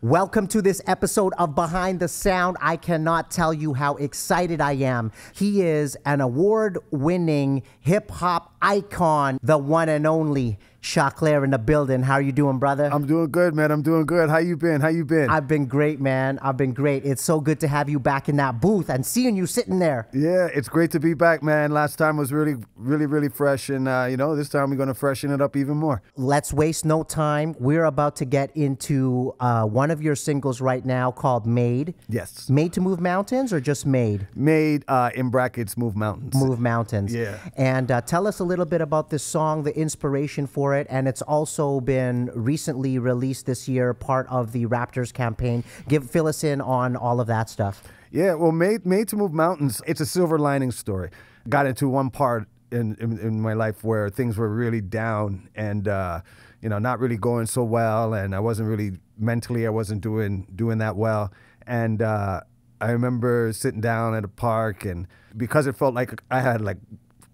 Welcome to this episode of Behind the Sound. I cannot tell you how excited I am. He is an award-winning hip-hop icon, the one and only Choclair in the building. How are you doing, brother? I'm doing good, man. I'm doing good. How you been? I've been great, man. I've been great. It's so good to have you back in that booth and seeing you sitting there. Yeah, it's great to be back, man. Last time was really fresh, and this time we're gonna freshen it up even more. Let's waste no time. We're about to get into one of your singles right now called Made. Yes. Made to Move Mountains or just Made? Made, in brackets, Move Mountains. Move Mountains. Yeah. And tell us a little bit about this song, the inspiration for it, and it's also been recently released this year, part of the Raptors campaign. Fill us in on all of that stuff. Yeah, well, Made to Move Mountains, it's a silver lining story. Got into one part in my life where things were really down and not really going so well, and I wasn't really mentally, I wasn't doing that well. And I remember sitting down at a park, and because it felt like I had like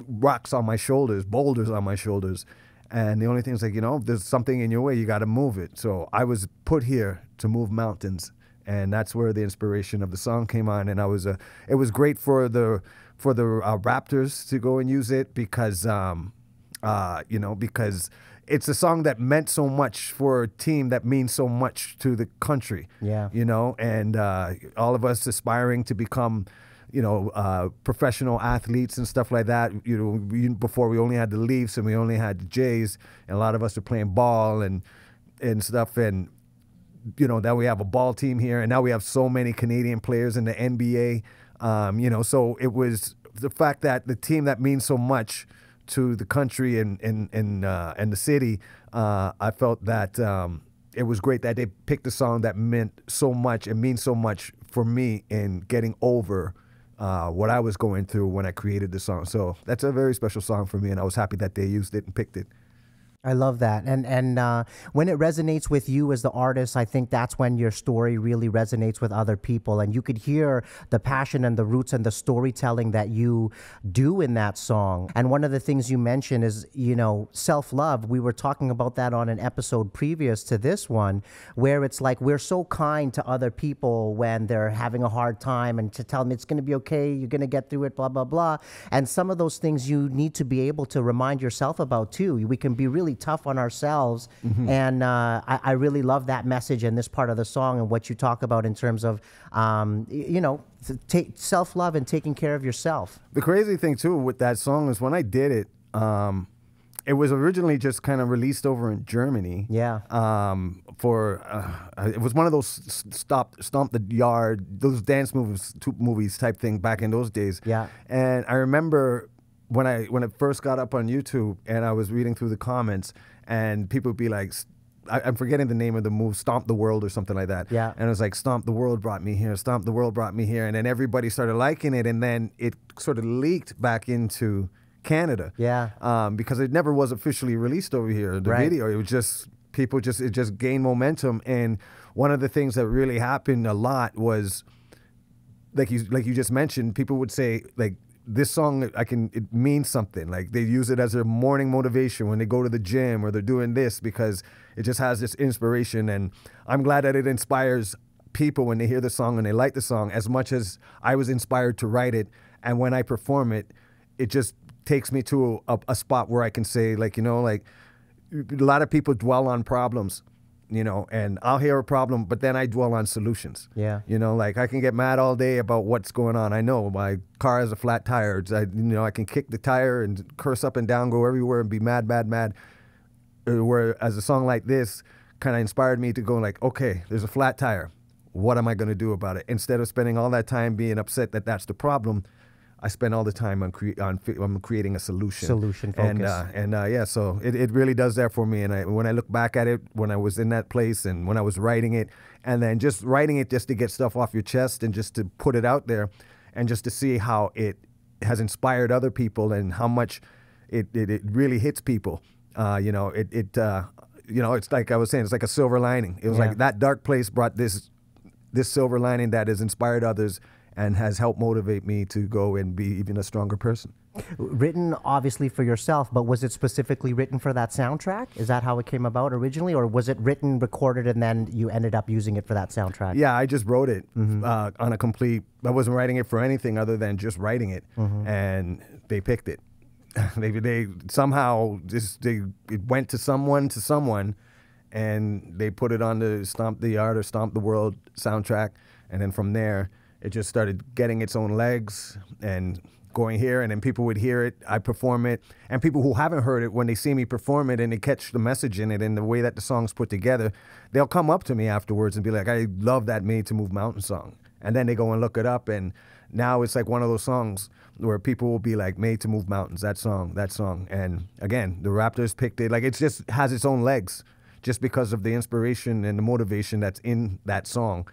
rocks on my shoulders, boulders on my shoulders, and the only thing is like, if there's something in your way, you got to move it. So I was put here to move mountains, and that's where the inspiration of the song came on. And it was great for the Raptors to go and use it because because it's a song that meant so much for a team that means so much to the country. Yeah. And all of us aspiring to become professional athletes and stuff like that. Before we only had the Leafs and we only had the Jays, and a lot of us were playing ball and stuff. And now we have a ball team here, and now we have so many Canadian players in the NBA. So it was the fact that the team that means so much to the country and the city. I felt that it was great that they picked a song that meant so much and means so much for me in getting over what I was going through when I created the song. So that's a very special song for me, and I was happy that they used it and picked it. I love that. And when it resonates with you as the artist, I think that's when your story really resonates with other people. And you could hear the passion and the roots and the storytelling that you do in that song. And one of the things you mentioned is, self-love. We were talking about that on an episode previous to this one, where it's like we're so kind to other people when they're having a hard time, and to tell them it's going to be okay, you're going to get through it, blah, blah, blah. And some of those things you need to be able to remind yourself about too. We can be really tough on ourselves. Mm-hmm. And I really love that message in this part of the song and what you talk about in terms of self-love and taking care of yourself. The crazy thing too with that song is when I did it, it was originally just kind of released over in Germany. Yeah. It was one of those stomp the yard, those dance movies type thing back in those days. Yeah. And I remember when it first got up on YouTube, and I was reading through the comments, and people would be like, I'm forgetting the name of the move, Stomp the World or something like that. Yeah. And it was like, Stomp the World brought me here, Stomp the World brought me here. And then everybody started liking it, and then it sort of leaked back into Canada. Yeah. Because it never was officially released over here, the video. It was just, it just gained momentum. And one of the things that really happened a lot was, like you just mentioned, people would say, like, this song, it means something. Like, they use it as a morning motivation when they go to the gym or they're doing this, because it just has this inspiration. And I'm glad that it inspires people when they hear the song and they like the song as much as I was inspired to write it. And when I perform it, it just takes me to a spot where I can say, a lot of people dwell on problems. And I'll hear a problem, but then I dwell on solutions. Yeah. I can get mad all day about what's going on. I know my car has a flat tire. I can kick the tire and curse up and down, go everywhere and be mad. Whereas a song like this kind of inspired me to go like, okay, there's a flat tire. What am I going to do about it? Instead of spending all that time being upset that that's the problem, I spend all the time on creating a solution. Solution focus. So it really does that for me. And when I look back at it, when I was in that place and when I was writing it, and then just writing it just to get stuff off your chest and just to put it out there, and just to see how it has inspired other people and how much it really hits people. It's like I was saying, it's like a silver lining. It was like that dark place brought this silver lining that has inspired others and has helped motivate me to go and be even a stronger person. Written obviously for yourself, but was it specifically written for that soundtrack? Is that how it came about originally, or was it written, recorded, and then you ended up using it for that soundtrack? Yeah, I just wrote it on a complete. I wasn't writing it for anything other than just writing it, and they picked it. they somehow it went to someone, and they put it on the Stomp the Yard or Stomp the World soundtrack, and then from there it just started getting its own legs and going here, and then people would hear it, I perform it, and people who haven't heard it, when they see me perform it and they catch the message in it and the way that the song's put together, they'll come up to me afterwards and be like, I love that Made to Move Mountain song. And then they go and look it up, and now it's like one of those songs where people will be like, Made to Move Mountains, that song. And again, the Raptors picked it. Like, it just has its own legs just because of the inspiration and the motivation that's in that song.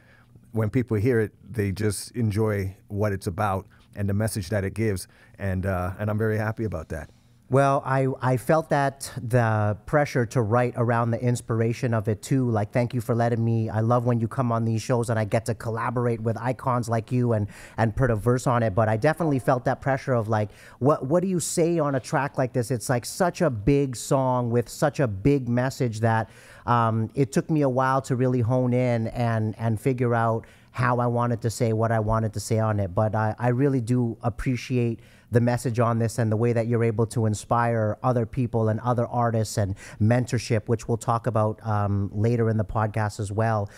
When people hear it, they just enjoy what it's about and the message that it gives, and I'm very happy about that. Well, I felt that the pressure to write around the inspiration of it too. Like, thank you for letting me. I love when you come on these shows and I get to collaborate with icons like you and put a verse on it. But I definitely felt that pressure of like, what do you say on a track like this? It's like such a big song with such a big message that it took me a while to really hone in and figure out how I wanted to say what I wanted to say on it. But I really do appreciate the message on this and the way that you're able to inspire other people and other artists and mentorship, which we'll talk about later in the podcast as well,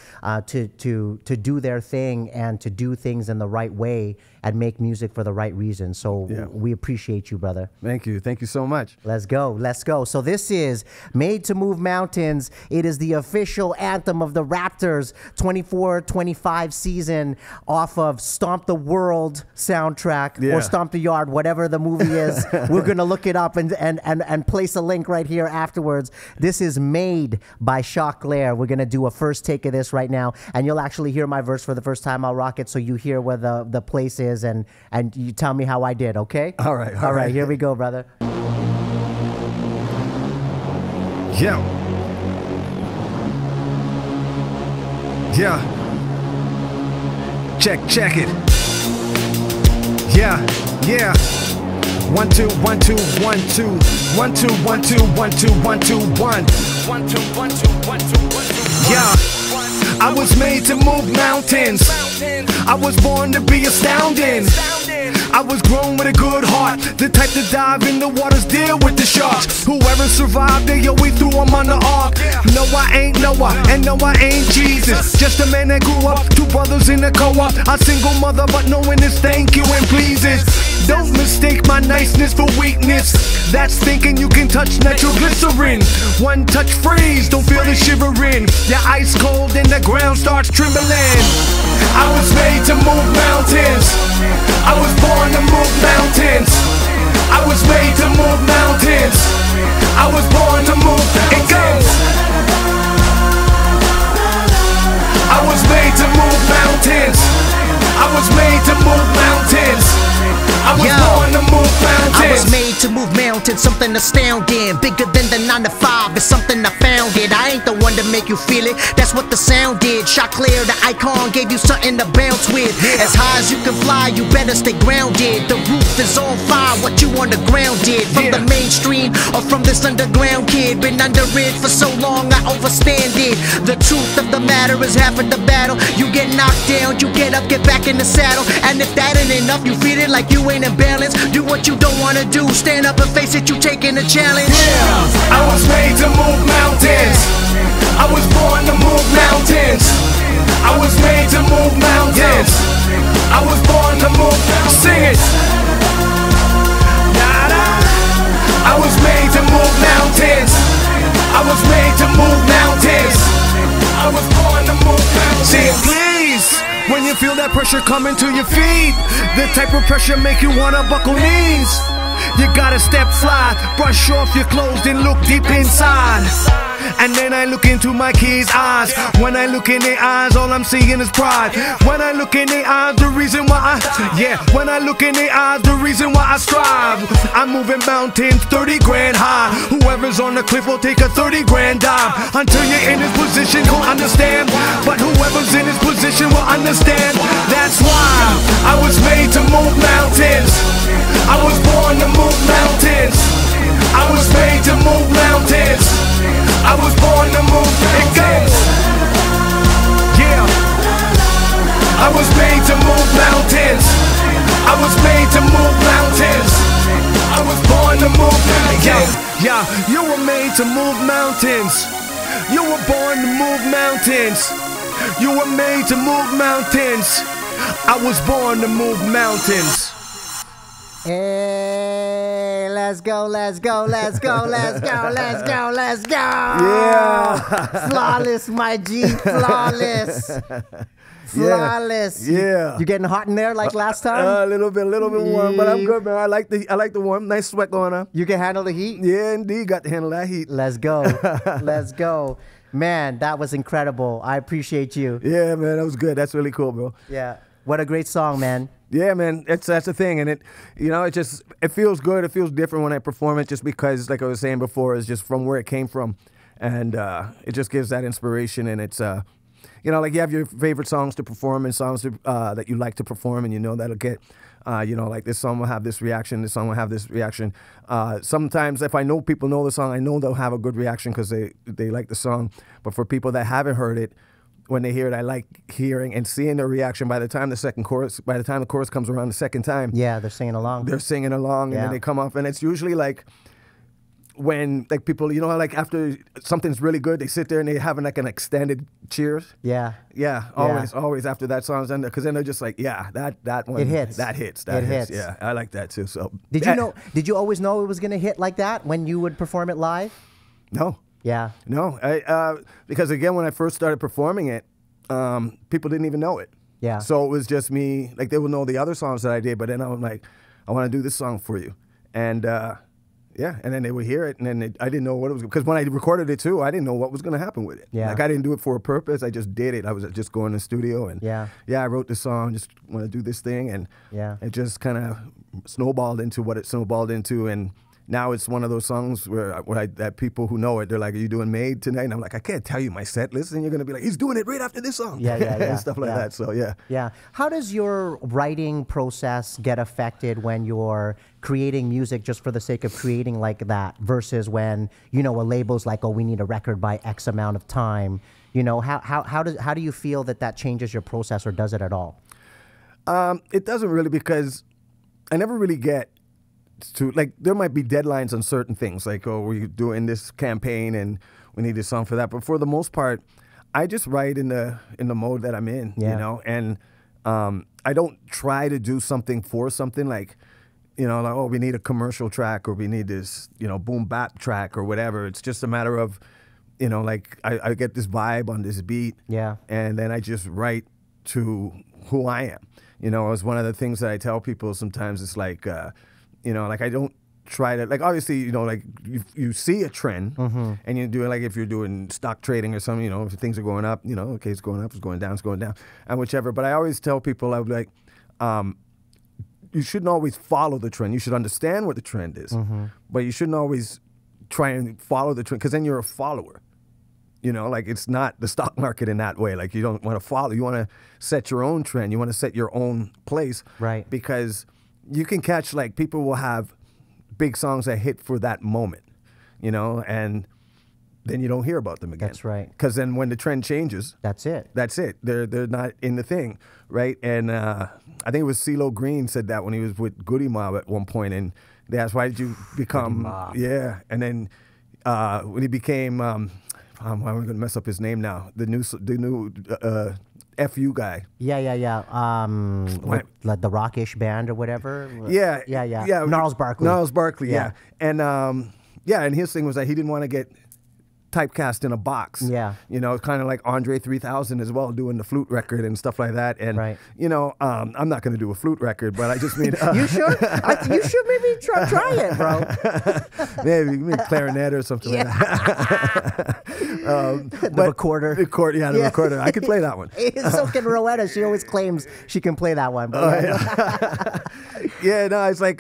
to do their thing and to do things in the right way and make music for the right reason. So yeah, we appreciate you, brother. Thank you. Thank you so much. Let's go. Let's go. So this is Made to Move Mountains. It is the official anthem of the Raptors 24-25 season off of Stomp the World soundtrack, or Stomp the Yard, whatever the movie is. We're going to look it up and place a link right here afterwards. This is Made by Choclair. We're going to do a first take of this right now, and you'll actually hear my verse for the first time. I'll rock it so you hear where the place is, and you tell me how I did, okay? All right. All right, here we go, brother. Yeah. Yeah. Check it. Yeah. 1 2 1 2 1 2 1 2 1 2 1 2 1 2 1 1 2 1 2 1 2 1 2. Yeah. I was made to move mountains. I was born to be astounding. I was grown with a good heart, the type to dive in the waters, deal with the sharks. Whoever survived it, yo, we threw them on the ark. No, I ain't Noah, and no, I ain't Jesus. Just a man that grew up, two brothers in a co-op. A single mother, but knowing is thank you and pleases. Don't mistake my niceness for weakness. That's thinking you can touch natural glycerin. One touch freeze, don't feel the shivering. You're ice cold and the ground starts trembling. I was made to move mountains. I was born to move mountains. I was made to move mountains. I was born to move mountains. It goes. I was made to move mountains. I was made to move mountains. I was born to move mountains. I was made to move mountains, something astounding. Bigger than the 9 to 5, it's something I found it. I ain't the one to make you feel it, that's what the sound did. Choclair, the icon, gave you something to bounce with. As high as you can fly, you better stay grounded. The roof is on fire, what you on the ground did. From the mainstream or from this underground kid. Been under it for so long, I overstand it. The truth of the matter is half of the battle. You get knocked down, you get up, get back in the saddle. And if that ain't enough, you feel it like you ain't in balance. Do what you don't wanna do, stand up and face it, you taking a challenge. I was made to move mountains. I was born to move mountains. I was made to move mountains. I was born to move mountains. Sing it. I was made to move mountains. I was made to move mountains. I was born to move mountains. Sing it, please. When you feel that pressure coming to your feet, the type of pressure make you wanna buckle knees. You gotta step fly, brush off your clothes and look deep inside. And then I look into my kids' eyes. When I look in their eyes, all I'm seeing is pride. When I look in their eyes, the reason why when I look in their eyes, the reason why I strive. I'm moving mountains 30 grand high. Whoever's on the cliff will take a 30 grand dive. Until you're in this position, you'll understand. But whoever's in this position will understand. That's why I was made to move mountains. I was born to move mountains. I was made to move mountains. I was born to move mountains. Yeah. I was made to move mountains. I was made to move mountains. I was born to move mountains. Yeah, you were made to move mountains. You were born to move mountains. You were made to move mountains. I was born to move mountains. Hey, let's go, let's go, let's go, let's go, let's go, let's go. Yeah. Flawless, my G, flawless. Flawless. Yeah. You getting hot in there like last time? A little bit warm, but I'm good, man. I like the warm. Nice sweat going on. You can handle the heat? Yeah, indeed. Got to handle that heat. Let's go. Let's go. Man, that was incredible. I appreciate you. Yeah, man, that was good. That's really cool, bro. Yeah. What a great song, man. Yeah, man, that's the thing, and it feels good. It feels different when I perform it, just because, like I was saying before, it's just from where it came from, and it just gives that inspiration. And it's like you have your favorite songs to perform and songs that you like to perform, and that'll get. Like this song will have this reaction, this song will have this reaction. Sometimes if I know people know the song, I know they'll have a good reaction because they like the song. But for people that haven't heard it, when they hear it, I like hearing and seeing their reaction by the time the chorus comes around the second time. Yeah, they're singing along. They're singing along, and then they come off, and it's usually like when like people, like after something's really good, they sit there and they having like an extended cheers. Yeah. Yeah, always after that song's ended, because then they're just like, yeah, that one, it hits. That hits. Yeah, I like that too. So did you always know it was gonna hit like that when you would perform it live? No. Yeah. No, because again, when I first started performing it, people didn't even know it. Yeah. So it was just me, like they would know the other songs that I did, but then I'm like, I want to do this song for you. And and then they would hear it, and then I didn't know what it was, because when I recorded it too, I didn't know what was going to happen with it. Yeah. Like I didn't do it for a purpose, I just did it. I was just going to the studio, and I wrote the song, just want to do this thing, and it just kind of snowballed into what it snowballed into, and now it's one of those songs that people who know it, they're like, "Are you doing Made tonight?" And I'm like, "I can't tell you my set list, and you're gonna be like, he's doing it right after this song." And stuff like that. So yeah. How does your writing process get affected when you're creating music just for the sake of creating like that, versus when a label's like, "Oh, we need a record by X amount of time"? How do you feel that changes your process, or does it at all? It doesn't really, because I never really get to, like, there might be deadlines on certain things, like, oh, we're doing this campaign and we need a song for that. But for the most part, I just write in the mode that I'm in, and I don't try to do something for something, like, like, oh, we need a commercial track, or we need this, boom bap track or whatever. It's just a matter of, like I get this vibe on this beat, and then I just write to who I am. It's one of the things that I tell people sometimes. It's like, like I don't try to, like, obviously, like you see a trend, and you do it, like if you're doing stock trading or something, if things are going up, okay, it's going up, it's going down, and whichever. But I always tell people, I would like, you shouldn't always follow the trend. You should understand what the trend is, but you shouldn't always try and follow the trend, because then you're a follower. Like, it's not the stock market in that way. Like, you don't want to follow. You want to set your own trend. You want to set your own place. Right. Because you can catch, like, people will have big songs that hit for that moment, and then you don't hear about them again. That's right. Because then when the trend changes, that's it. They're not in the thing, right? And I think it was CeeLo Green said that when he was with Goody Mob at one point, and they asked, why did you become, and then when he became, I'm going to mess up his name now, the new FU guy. Like the Rockish band or whatever. Yeah. Gnarls Barkley. And and his thing was that he didn't want to get typecast in a box. Yeah. Kind of like Andre 3000 as well, doing the flute record and stuff like that. And I'm not going to do a flute record, but I just mean you should. You should maybe try it, bro. maybe clarinet or something like that. The recorder. The recorder. I could play that one. So can Rowetta. She always claims she can play that one. But it's like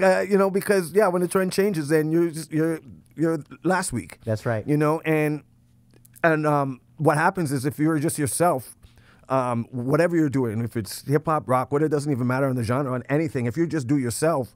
because when the trend changes, then you're last week. That's right. And what happens is, if you're just yourself, whatever you're doing, if it's hip hop, rock, whatever, it doesn't even matter on the genre, on anything. If you just do yourself,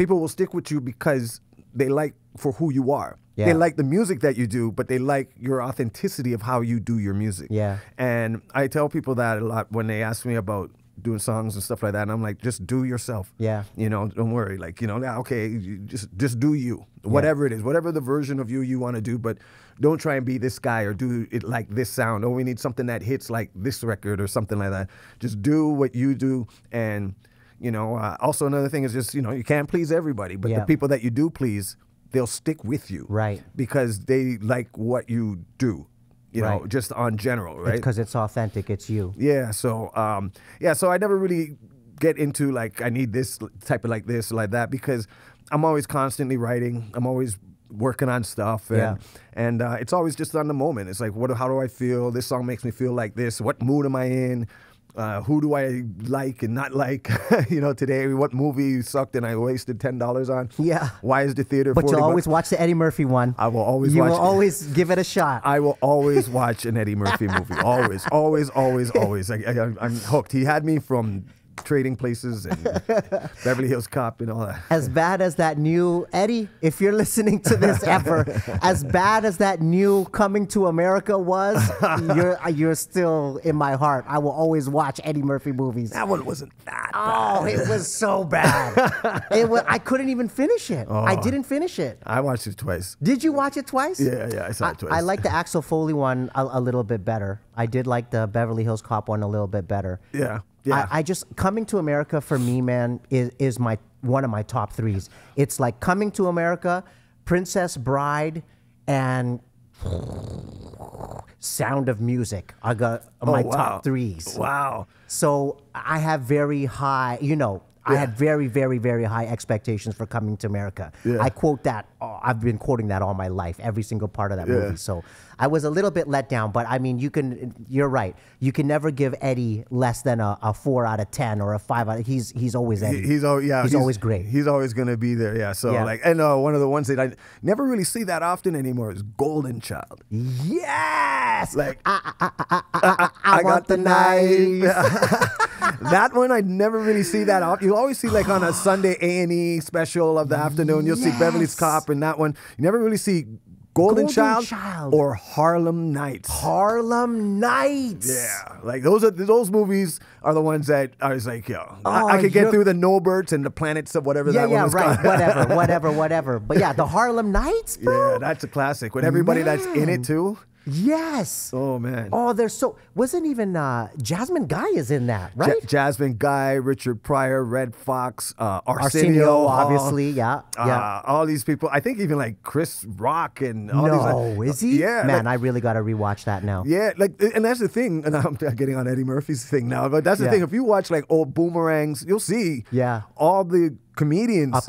people will stick with you because they like for who you are. Yeah. They like the music that you do, but they like your authenticity of how you do your music. Yeah. And I tell people that a lot when they ask me about doing songs and stuff like that. And I'm like, just do yourself. Yeah. You know, don't worry. Like, you know, okay, you just do you. Whatever it is, whatever the version of you want to do, but don't try and be this guy or do it like this sound. Oh, we need something that hits like this record or something like that. Just do what you do. And, you know, also another thing is just, you know, you can't please everybody, but the people that you do please, they'll stick with you. Right. Because they like what you do. You know, just on general, right? Because it's authentic, it's you. Yeah, so so I never really get into like I need this type of like this or like that because I'm always constantly writing. I'm always working on stuff, and it's always just on the moment. It's like, how do I feel? This song makes me feel like this. What mood am I in? Who do I like and not like? You know, today, what movie sucked and I wasted $10 on? Yeah. Why is the theater? But you'll always $40? watch the Eddie Murphy one. I will always. You watch will always give it a shot. I will always watch an Eddie Murphy movie. Always, always, always, always. I'm hooked. He had me from Trading Places and Beverly Hills Cop and all that. As bad as that new Eddie, if you're listening to this ever, as bad as that new Coming to America was, you're still in my heart. I will always watch Eddie Murphy movies. That one wasn't that bad. Oh, it was so bad. I couldn't even finish it. I didn't finish it. I watched it twice. Did you watch it twice? Yeah, I saw it twice. I like the Axel Foley one a little bit better. I did like the Beverly Hills Cop one a little bit better. Yeah. I just Coming to America for me, man, is one of my top threes. It's like Coming to America, Princess Bride, and Sound of Music. I got my top threes. Wow. So I have very high, I had very, very, very high expectations for Coming to America. Yeah. I quote that. I've been quoting that all my life, every single part of that movie. So I was a little bit let down, but I mean, you're right. You can never give Eddie less than a 4 out of 10 or a 5 out of, he's always Eddie. He's always great. He's always going to be there. Yeah. So and one of the ones that I never really see that often anymore is Golden Child. Yes. Like, I want the knife. That one I never really see that often. You always see like on a Sunday A&E special of the afternoon. You'll see Beverly's Cop and that one. You never really see Golden Child or Harlem Nights. Harlem Nights. Yeah, like those movies are the ones that I was like, I could get through the Noberts and the Planets of whatever that one was called. whatever. But yeah, the Harlem Nights, bro. Yeah, that's a classic. With everybody that's in it too. Yes. Oh man. Oh, wasn't even Jasmine Guy is in that, right? Jasmine Guy, Richard Pryor, Red Fox, Arsenio, obviously, yeah. All these people. I think even like Chris Rock and all these. No, is he? Yeah. Man, I really got to rewatch that now. Yeah, and that's the thing. And I'm getting on Eddie Murphy's thing now, but that's the thing. If you watch like old Boomerangs, you'll see all the comedians up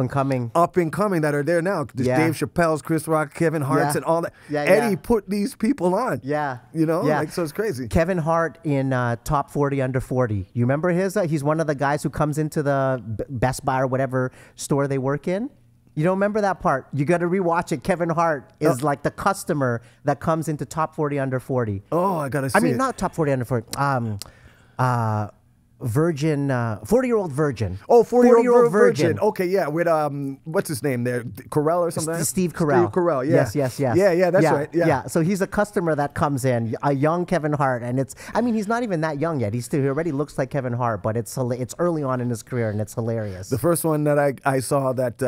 and coming that are there now. There's Dave Chappelle's, Chris Rock, Kevin Hart's, and all that. Eddie put these people on. Yeah. Like, so it's crazy. Kevin Hart in Top 40 Under 40. You remember his? He's one of the guys who comes into the Best Buy or whatever store they work in. You don't remember that part? You got to rewatch it. Kevin Hart is like the customer that comes into Top 40 Under 40. Oh, I got to see it. I mean, not Top 40 Under 40. Virgin, 40-year-old virgin. Oh, 40-year-old virgin. Okay, yeah, with what's his name there, Carell or something? Steve Carell. Steve Carell, yeah. Yes. Yeah, that's right. Yeah. So he's a customer that comes in, a young Kevin Hart, and he's not even that young yet. He already looks like Kevin Hart, but it's early on in his career, and it's hilarious. The first one that I saw that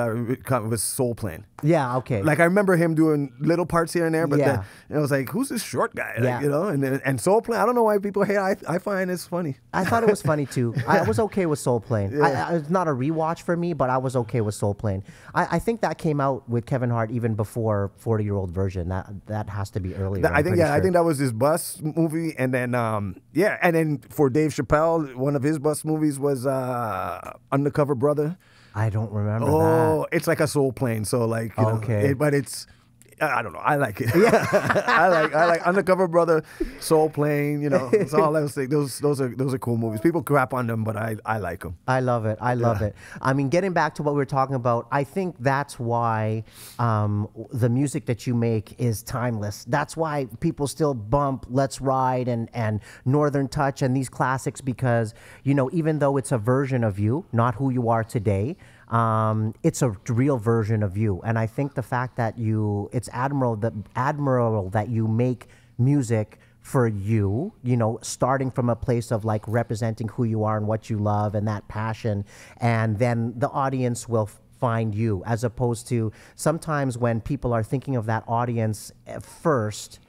was Soul Plane. Yeah, okay. Like I remember him doing little parts here and there, but then I was like, who's this short guy? Like, and Soul Plane. I don't know why people hate. I find it's funny. I thought it was funny too. I was okay with Soul Plane. It's not a rewatch for me, but I was okay with Soul Plane. I think that came out with Kevin Hart even before 40-year-old virgin. That has to be earlier. I think that was his bus movie, and then and then for Dave Chappelle, one of his bus movies was Undercover Brother. I don't remember that. Oh, it's like a Soul Plane, so like but it's. I don't know. I like it. Yeah. I like Undercover Brother, Soul Plane. It's all those things. Those are cool movies. People crap on them, but I like them. I love it. I love it. I mean, getting back to what we were talking about, I think that's why the music that you make is timeless. That's why people still bump Let's Ride and Northern Touch and these classics because even though it's a version of you, not who you are today. it's a real version of you. And I think the fact that it's admirable that you make music for you, you know, starting from a place of like representing who you are and what you love and that passion, and then the audience will find you, as opposed to sometimes when people are thinking of that audience first.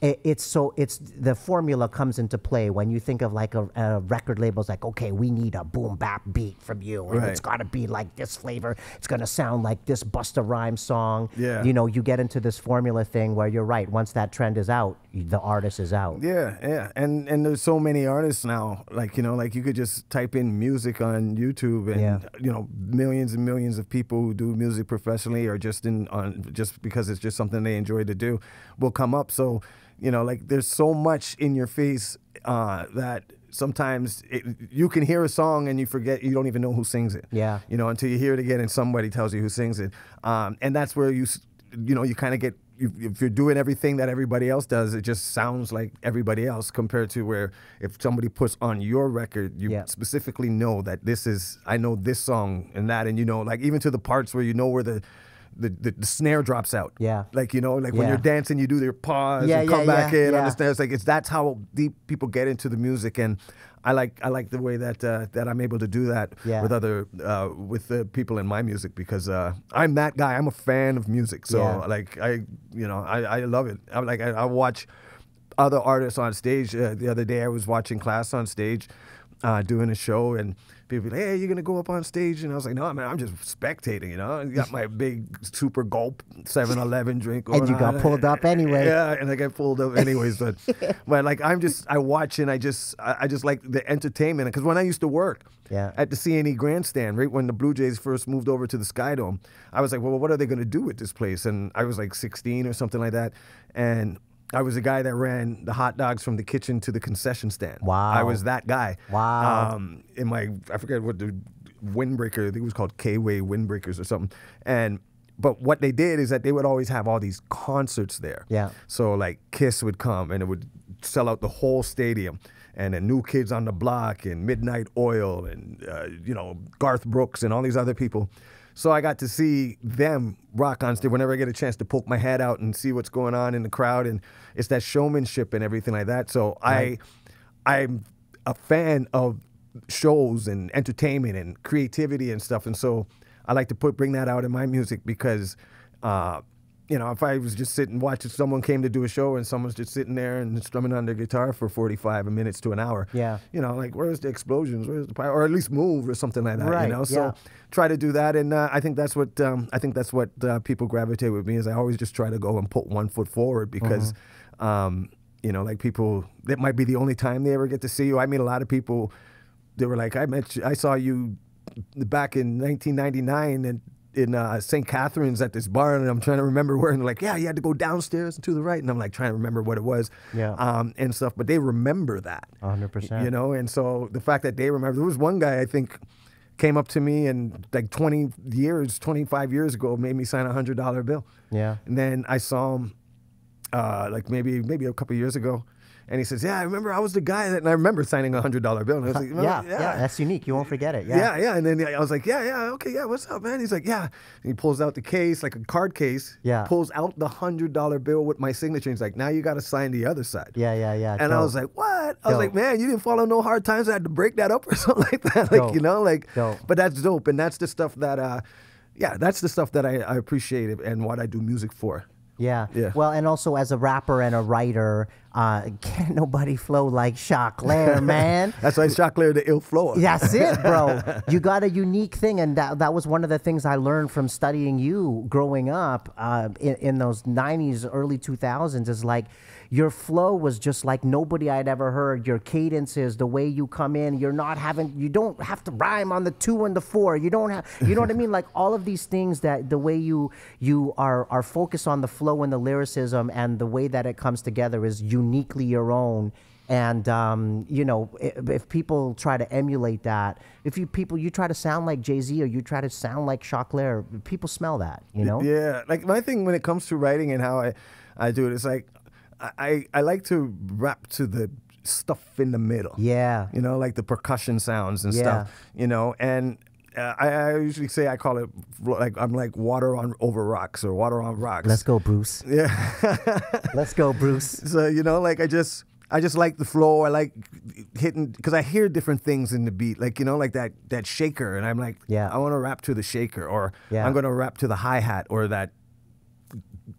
It's the formula comes into play when you think of like a record label's like, okay, we need a boom bap beat from you, and it's got to be like this flavor. It's gonna sound like this Busta Rhymes song. Yeah. You know, you get into this formula thing where you're right. Once that trend is out, the artist is out. Yeah. And there's so many artists now. Like, you know, like you could just type in music on YouTube, and you know, millions and millions of people who do music professionally or just just because it's just something they enjoy to do will come up. So, you know, like there's so much in your face that sometimes you can hear a song and you forget, you don't even know who sings it. Yeah. You know, until you hear it again and somebody tells you who sings it. And that's where you know, you kind of get, if you're doing everything that everybody else does, it just sounds like everybody else, compared to where if somebody puts on your record, you specifically know that I know this song and that, and you know, like even to the parts where you know where the snare drops out. Yeah. Like, you know, like when you're dancing, you do your pause and come back in on the snare. It's like, that's how deep people get into the music. And I like the way that I'm able to do that with with the people in my music, because I'm that guy. I'm a fan of music. So like, I love it. I watch other artists on stage. The other day I was watching Class on stage doing a show, and people be like, hey, you're going to go up on stage? And I was like, no, man, I'm just spectating, you know? I got my big super gulp 7-Eleven drink. And you got pulled up anyway. Yeah, and I got pulled up anyways. But like, I watch, and I just like the entertainment. Because when I used to work at the CNE Grandstand, right when the Blue Jays first moved over to the Sky Dome, I was like, well, what are they going to do with this place? And I was like 16 or something like that. And I was the guy that ran the hot dogs from the kitchen to the concession stand. Wow. I was that guy. Wow. I forget what the windbreaker, I think it was called K-Way windbreakers or something. But what they did is that they would always have all these concerts there. Yeah. So like Kiss would come and it would sell out the whole stadium. And then New Kids on the Block and Midnight Oil and, you know, Garth Brooks and all these other people. So I got to see them rock on stage whenever I get a chance to poke my head out and see what's going on in the crowd. And it's that showmanship and everything like that. So I'm a fan of shows and entertainment and creativity and stuff. And so I like to bring that out in my music, because you know, if I was just sitting watching, someone came to do a show and someone's just sitting there and strumming on their guitar for 45 minutes to an hour. Yeah. You know, like, where's the explosions? Where's the power? Or at least move or something like that. Right. You know, so try to do that, and I think that's what people gravitate with me, is I always just try to go and put one foot forward, because you know, like people, that might be the only time they ever get to see you. I meet a lot of people. They were like, I saw you back in 1999 and in St. Catherine's at this bar, and I'm trying to remember where, and they're like, yeah, you had to go downstairs and to the right, and I'm like trying to remember what it was, and stuff, but they remember that 100%, you know. And so the fact that they remember, there was one guy I think came up to me and like 25 years ago made me sign a $100 bill. Yeah. And then I saw him like maybe a couple years ago, and he says, yeah, I remember I was the guy that, and I remember signing a $100 bill. And I was like, well, yeah, that's unique. You won't forget it. Yeah. And then I was like, okay, what's up, man? He's like, yeah. And he pulls out the case, like a card case, pulls out the $100 bill with my signature. He's like, now you got to sign the other side. Yeah. And I was like, what? I was like, man, you didn't follow no hard times. I had to break that up or something like that. Like, you know, like, but that's dope. And that's the stuff that, that's the stuff that I appreciate and what I do music for. Yeah. Well, and also as a rapper and a writer, can't nobody flow like Choclair, man. That's why Choclair the ill flower. That's it, bro. You got a unique thing, and that was one of the things I learned from studying you growing up in those 90s, early 2000s, is like, your flow was just like nobody I'd ever heard. Your cadences, the way you come in, you don't have to rhyme on the 2 and the 4. You don't have, you know what I mean? Like all of these things, that the way you are focused on the flow and the lyricism and the way that it comes together is uniquely your own. And you know, if people try to emulate that, if you try to sound like Jay-Z or you try to sound like Choclair, people smell that, you know? Yeah, like my thing when it comes to writing and how I do it, it's like, I like to rap to the stuff in the middle. Yeah. You know, like the percussion sounds and stuff, you know, and I usually say I call it like I'm like water on over rocks or water on rocks. Let's go, Bruce. Yeah. Let's go, Bruce. So, you know, like I just like the flow. I like hitting, because I hear different things in the beat, like, you know, like that shaker, and I'm like, yeah, I want to rap to the shaker, or yeah, I'm going to rap to the hi-hat or that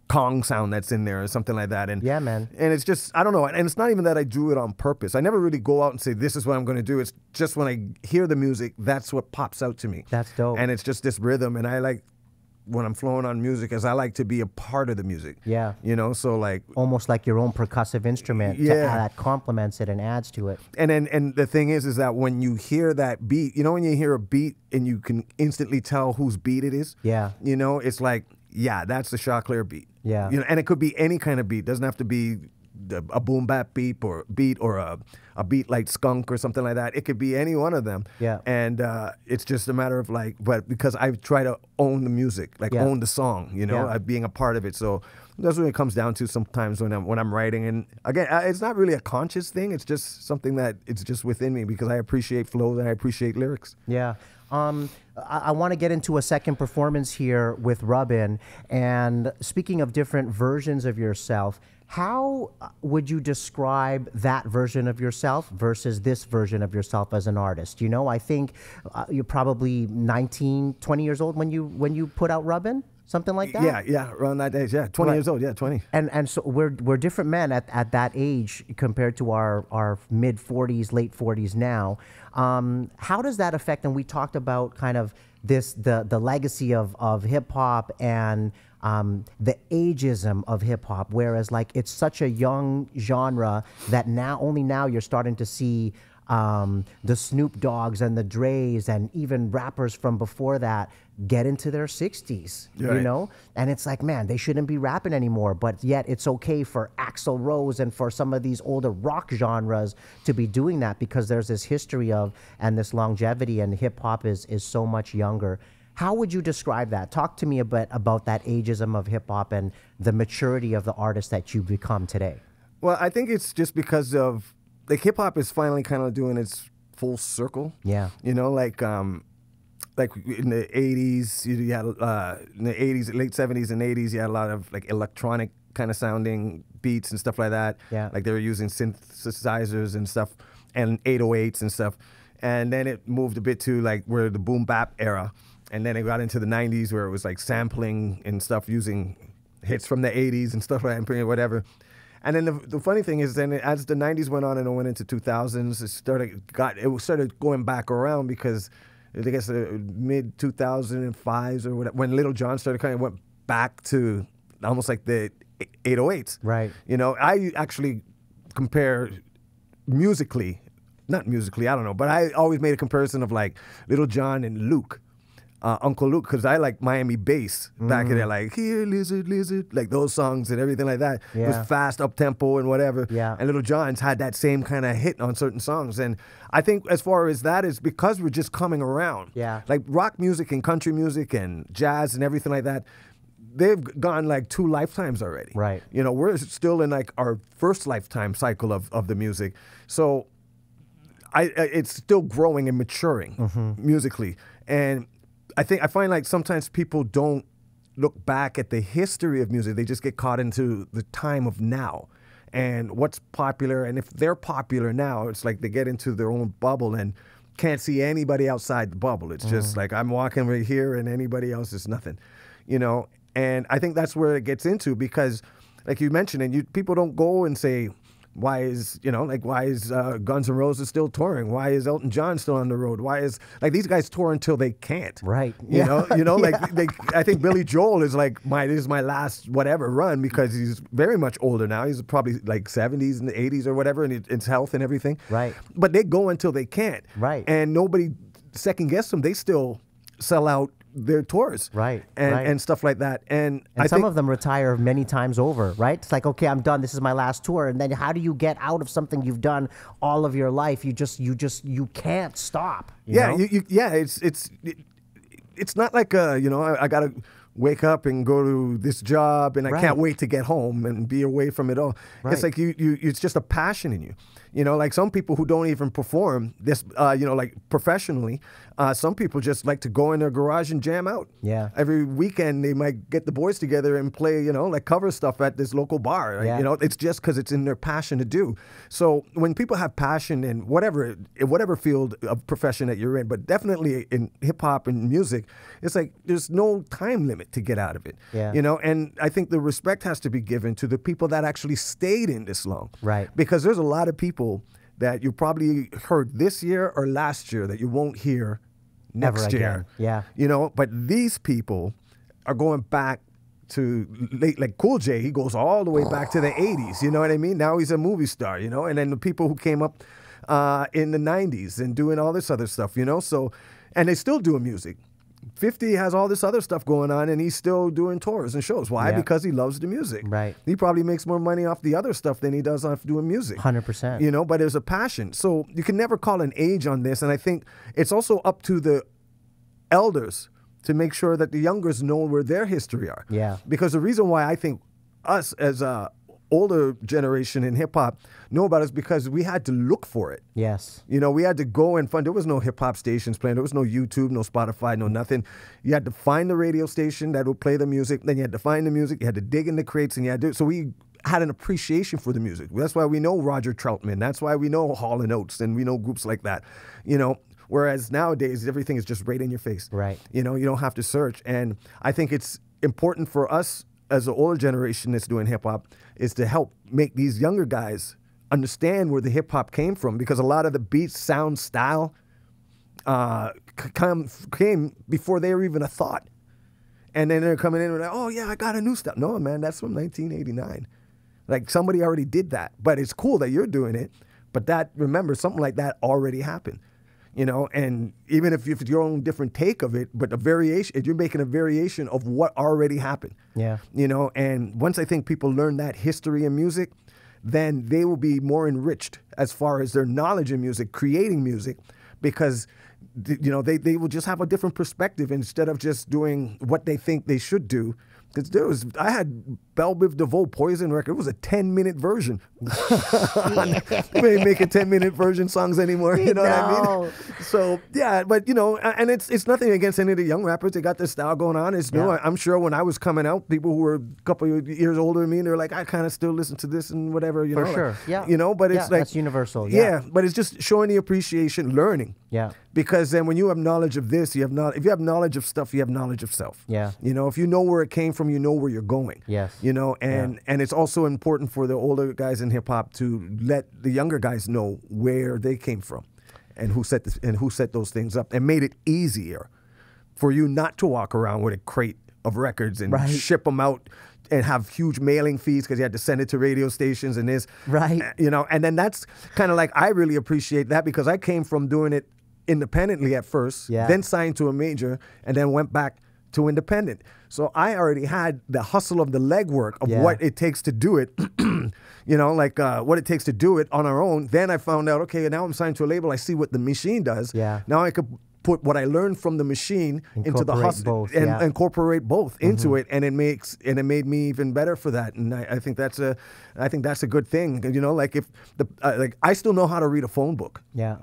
Kong sound that's in there or something like that. And yeah, man. And it's just, I don't know. And it's not even that I do it on purpose. I never really go out and say, this is what I'm going to do. It's just when I hear the music, that's what pops out to me. That's dope. And it's just this rhythm. And I like, when I'm flowing on music, is I like to be a part of the music. Yeah. You know, so like. Almost like your own percussive instrument. Yeah. That complements it and adds to it. And the thing is that when you hear that beat, you know, when you hear a beat and you can instantly tell whose beat it is. Yeah. You know, it's like, yeah, that's the Choclair beat. Yeah. You know, and it could be any kind of beat. It doesn't have to be a boom bap beat or a beat like Skunk or something like that. It could be any one of them. Yeah. And it's just a matter of like, but because I try to own the music, like own the song, you know, being a part of it. So that's what it comes down to sometimes when I'm writing. And again, it's not really a conscious thing. It's just something that it's just within me because I appreciate flows and I appreciate lyrics. Yeah. I want to get into a second performance here with Rubbin. And speaking of different versions of yourself, how would you describe that version of yourself versus this version of yourself as an artist? You know, I think you're probably 19, 20 years old when you put out Rubbin, something like that? Yeah, around that age, yeah. 20 years old, yeah, 20. And so we're different men at that age compared to our mid 40s, late 40s now. How does that affect, and we talked about kind of the legacy of hip hop and the ageism of hip hop, whereas like it's such a young genre that only now you're starting to see the Snoop Dogg's and the Dre's and even rappers from before that get into their 60s, right. you know? And it's like, man, they shouldn't be rapping anymore, but yet it's okay for Axl Rose and for some of these older rock genres to be doing that because there's this history of and this longevity, and hip hop is so much younger. How would you describe that? Talk to me a bit about that ageism of hip hop and the maturity of the artist that you become today. Well, I think it's just because of like hip hop is finally kind of doing its full circle. Yeah. You know, like in the 80s, you had in the 80s, late 70s and 80s, you had a lot of like electronic kind of sounding beats and stuff like that. Yeah. Like they were using synthesizers and stuff and 808s and stuff. And then it moved a bit to like where the boom bap era. And then it got into the 90s where it was like sampling and stuff using hits from the 80s and stuff like that, whatever. And then the funny thing is, then as the 90s went on and it went into 2000s, it started going back around because I guess the mid 2005s or whatever, when Little John started kind of went back to almost like the 808s. Right. You know, I actually compare musically, not musically, I don't know, but I always made a comparison of like Little John and Luke. Uncle Luke, because I like Miami bass back in there, like here lizard, lizard, like those songs and everything like that. Yeah. It was fast, up tempo and whatever. Yeah. And Little John's had that same kind of hit on certain songs. And I think as far as that is because we're just coming around. Yeah. Like rock music and country music and jazz and everything like that, they've gone like 2 lifetimes already. Right. You know, we're still in like our first lifetime cycle of the music. So it's still growing and maturing musically. And I find like sometimes people don't look back at the history of music. They just get caught into the time of now and what's popular. And if they're popular now, it's like they get into their own bubble and can't see anybody outside the bubble. It's just like I'm walking right here and anybody else is nothing, you know? And I think that's where it gets into because like you mentioned, and people don't go and say, why is Guns N' Roses still touring? Why is Elton John still on the road? Why is like these guys tour until they can't? Right. You know, like I think Billy Joel is like this is my last whatever run because he's very much older now. He's probably like 70s and 80s or whatever, and it's health and everything. Right. But they go until they can't. Right. And nobody second guess them. They still sell out their tours, right, and stuff like that, and some of them retire many times over, right? It's like, okay, I'm done. This is my last tour, and then how do you get out of something you've done all of your life? You can't stop. You know? It's not like I gotta wake up and go to this job, and I can't wait to get home and be away from it all. Right. It's like it's just a passion in you. You know, like some people who don't even perform this, you know, like professionally, some people just like to go in their garage and jam out. Yeah. Every weekend they might get the boys together and play, you know, like cover stuff at this local bar. Right? Yeah. You know, it's just because it's in their passion to do. So when people have passion in whatever field of profession that you're in, but definitely in hip hop and music, it's like there's no time limit to get out of it. Yeah. You know, and I think the respect has to be given to the people that actually stayed in this long. Right. Because there's a lot of people that you probably heard this year or last year that you won't hear next Ever year. again. Yeah. You know, but these people are going back to late, like Cool J, he goes all the way back to the 80s, you know what I mean? Now he's a movie star, you know? And then the people who came up in the 90s and doing all this other stuff, you know? So, and they still doing music. 50 has all this other stuff going on, and he's still doing tours and shows. Why? Yeah. Because he loves the music. Right. He probably makes more money off the other stuff than he does off doing music. 100%. You know, but there's a passion. So you can never call an age on this. And I think it's also up to the elders to make sure that the youngers know where their history are. Yeah. Because the reason why I think us as a older generation in hip hop know about it is because we had to look for it. Yes. You know, we had to go and find, there was no hip hop stations playing, there was no YouTube, no Spotify, no nothing. You had to find the radio station that would play the music, then you had to find the music, you had to dig in the crates, and you had to, so we had an appreciation for the music. That's why we know Roger Troutman, that's why we know Hall & Oates, and we know groups like that, you know. Whereas nowadays, everything is just right in your face. Right. You know, you don't have to search. And I think it's important for us as the older generation that's doing hip hop is to help make these younger guys understand where the hip hop came from, because a lot of the beats, sound, style came before they were even a thought. And then they're coming in and like, oh yeah, I got a new stuff. No, man, that's from 1989. Like somebody already did that. But it's cool that you're doing it. But that, remember, something like that already happened. You know, and even if it's your own different take of it, but a variation, you're making a variation of what already happened. Yeah. You know, and once I think people learn that history in music, then they will be more enriched as far as their knowledge in music, creating music, because, you know, they will just have a different perspective instead of just doing what they think they should do. Because I had Belle Biv DeVoe Poison record. It was a 10-minute version. We ain't making 10-minute version songs anymore. You know what I mean? So yeah, but you know, and it's nothing against any of the young rappers. They got their style going on. It's new. I'm sure when I was coming out, people who were a couple of years older than me, they're like, I kind of still listen to this and whatever. You know, For sure. like, Yeah. You know, but it's like that's universal. Yeah, but it's just showing the appreciation, learning. Yeah. Because then when you have knowledge of this, you have if you have knowledge of stuff, you have knowledge of self. Yeah. You know, if you know where it came from, you know where you're going. Yes. You know, and it's also important for the older guys in hip hop to let the younger guys know where they came from and who set those things up and made it easier for you not to walk around with a crate of records and ship them out and have huge mailing fees because you had to send it to radio stations and this. Right. You know, and then that's kind of like, I really appreciate that because I came from doing it independently at first, then signed to a major, and then went back to independent. So I already had the hustle of the legwork of what it takes to do it, you know, like what it takes to do it on our own. Then I found out, okay, now I'm signed to a label. I see what the machine does. Yeah. Now I could put what I learned from the machine into the hustle both, and incorporate both into it, and it made me even better for that. And I think that's a good thing. You know, like if like I still know how to read a phone book. Yeah.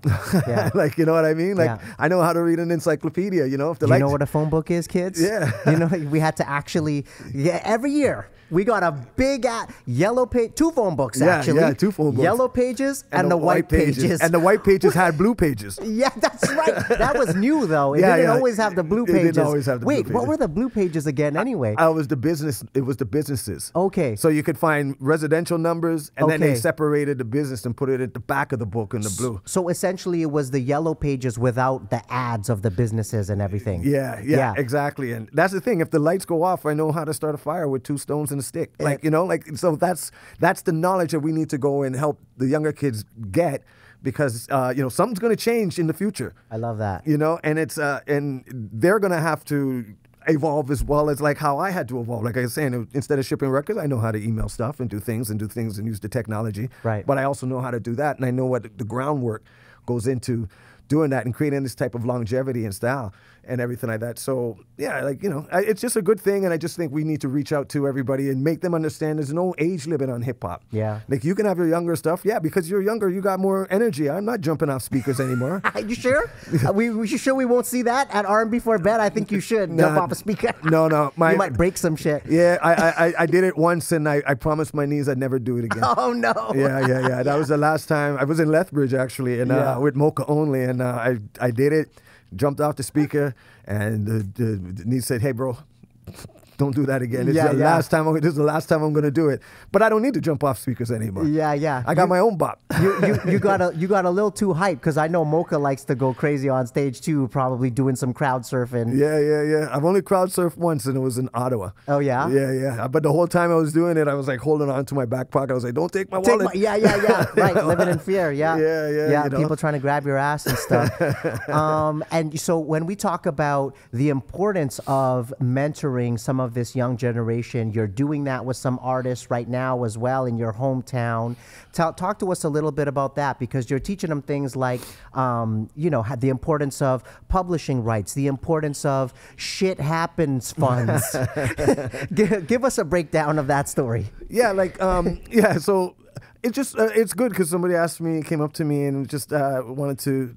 Yeah. Like, you know what I mean? Like I know how to read an encyclopedia. You know, if Do you know what a phone book is, kids? Yeah. You know, we had to actually every year. We got a big yellow page, 2 phone books actually. Yeah, 2 phone books. Yellow pages and the white pages. And the white pages had blue pages. Yeah, that's right. That was new though. It didn't always have the blue pages. It didn't always have the blue pages. Wait, what were the blue pages again anyway? It was the businesses. Okay. So you could find residential numbers, and then they separated the business and put it at the back of the book in the blue. So essentially it was the yellow pages without the ads of the businesses and everything. Yeah, exactly. And that's the thing. If the lights go off, I know how to start a fire with 2 stones and a stick. Like, you know, like, so that's the knowledge that we need to go and help the younger kids get, because you know, something's going to change in the future. I love that. You know, and it's and they're going to have to evolve as well as like how I had to evolve. Like I was saying, instead of shipping records, I know how to email stuff and do things and use the technology. Right. But I also know how to do that, and I know what the groundwork goes into doing that and creating this type of longevity and style and everything like that. So yeah, like, you know, it's just a good thing, and I just think we need to reach out to everybody and make them understand there's no age limit on hip hop. Yeah. Like, you can have your younger stuff, yeah, because you're younger, you got more energy. I'm not jumping off speakers anymore. You sure? You sure we won't see that at R&B for Bed? I think you should jump off a speaker. No, you might break some shit. Yeah, I did it once, and I promised my knees I'd never do it again. Oh no. Yeah. That was the last time. I was in Lethbridge actually, and with Mocha only, and I did it. Jumped off the speaker, and the knee said, "Hey, bro, don't do that again. This is the last time. This is the last time I'm going to do it." But I don't need to jump off speakers anymore. Yeah. I got my own bop. You got a little too hyped, because I know Mocha likes to go crazy on stage too, probably doing some crowd surfing. Yeah. I've only crowd surfed once, and it was in Ottawa. Oh yeah. Yeah. But the whole time I was doing it, I was like holding on to my back pocket. I was like, "Don't take my wallet." Yeah. Right, living in fear. Yeah. Yeah. You know? People trying to grab your ass and stuff. And so when we talk about the importance of mentoring some of this young generation, you're doing that with some artists right now as well in your hometown. Talk to us a little bit about that, because you're teaching them things like, the importance of publishing rights, the importance of shit happens funds. Give us a breakdown of that story. Yeah, so it just it's good, because somebody came up to me and just wanted to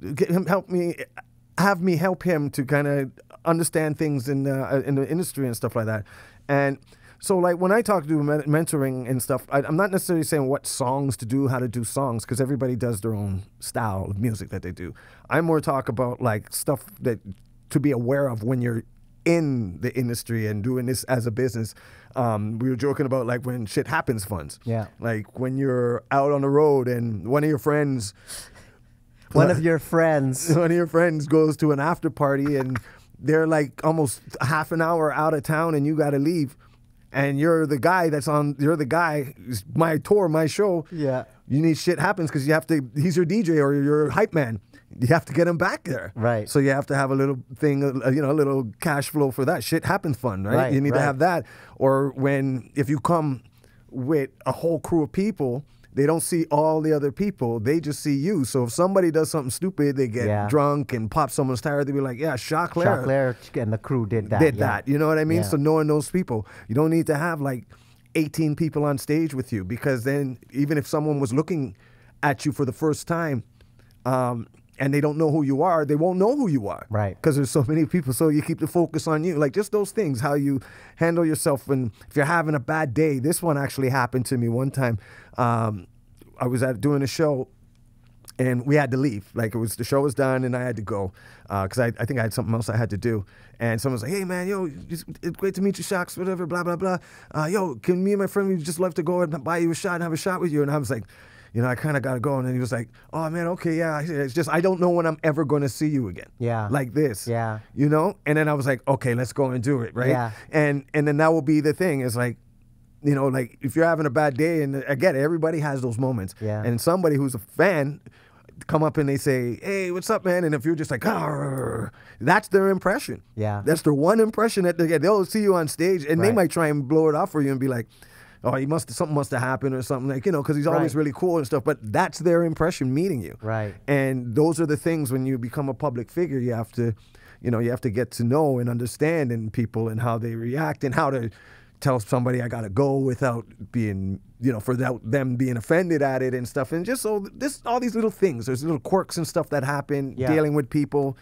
have me help him to kind of understand things in the industry and stuff like that. And so, like, when I talk to mentoring and stuff, I'm not necessarily saying what songs to do, how to do songs, because everybody does their own style of music that they do. I more talk about, like, stuff that to be aware of when you're in the industry and doing this as a business. We were joking about, like, when shit happens funds. Yeah. Like, when you're out on the road and one of your friends goes to an after party, and they're like almost half an hour out of town, and you got to leave, and you're the guy, my tour, my show. Yeah. You need shit happens, because he's your DJ or your hype man. You have to get him back there. Right. So you have to have a little thing, a little cash flow for that. Shit happens fund, right? You need to have that. Or if you come with a whole crew of people, they don't see all the other people. They just see you. So if somebody does something stupid, they get drunk and pop someone's tire, they'll be like, yeah, Choclair and the crew did that. You know what I mean? Yeah. So knowing those people, you don't need to have like 18 people on stage with you, because then even if someone was looking at you for the first time, and they don't know who you are, they won't know who you are. Right. Because there's so many people. So you keep the focus on you. Like, just those things, how you handle yourself. And if you're having a bad day, this one actually happened to me one time. I was doing a show, and we had to leave. Like, the show was done, and I had to go. Because I think I had something else I had to do. And someone was like, "Hey, man, it's great to meet you, Shox, whatever, blah, blah, blah. Can me and my friend, we'd just love to go and buy you a shot and have a shot with you." And I was like, I kind of got to go. And then he was like, "Oh, man, okay, yeah. It's just, I don't know when I'm ever going to see you again." Yeah. Like this. Yeah. And then I was like, "Okay, let's go and do it," right? Yeah. And then that will be the thing, is like, like, if you're having a bad day, and again, everybody has those moments. Yeah. And somebody who's a fan come up and they say, "Hey, what's up, man?" And if you're just like, "Arr," that's their impression. Yeah. That's their one impression that they get. They'll see you on stage, and they might try and blow it off for you and be like, "Oh, something must have happened," or something, like, because he's always really cool and stuff. But that's their impression meeting you. Right. And those are the things, when you become a public figure, you have to, you have to get to know and understand in people and how they react, and how to tell somebody I gotta go without being, without them being offended at it and stuff. And just all these little things. There's little quirks and stuff that happen, dealing with people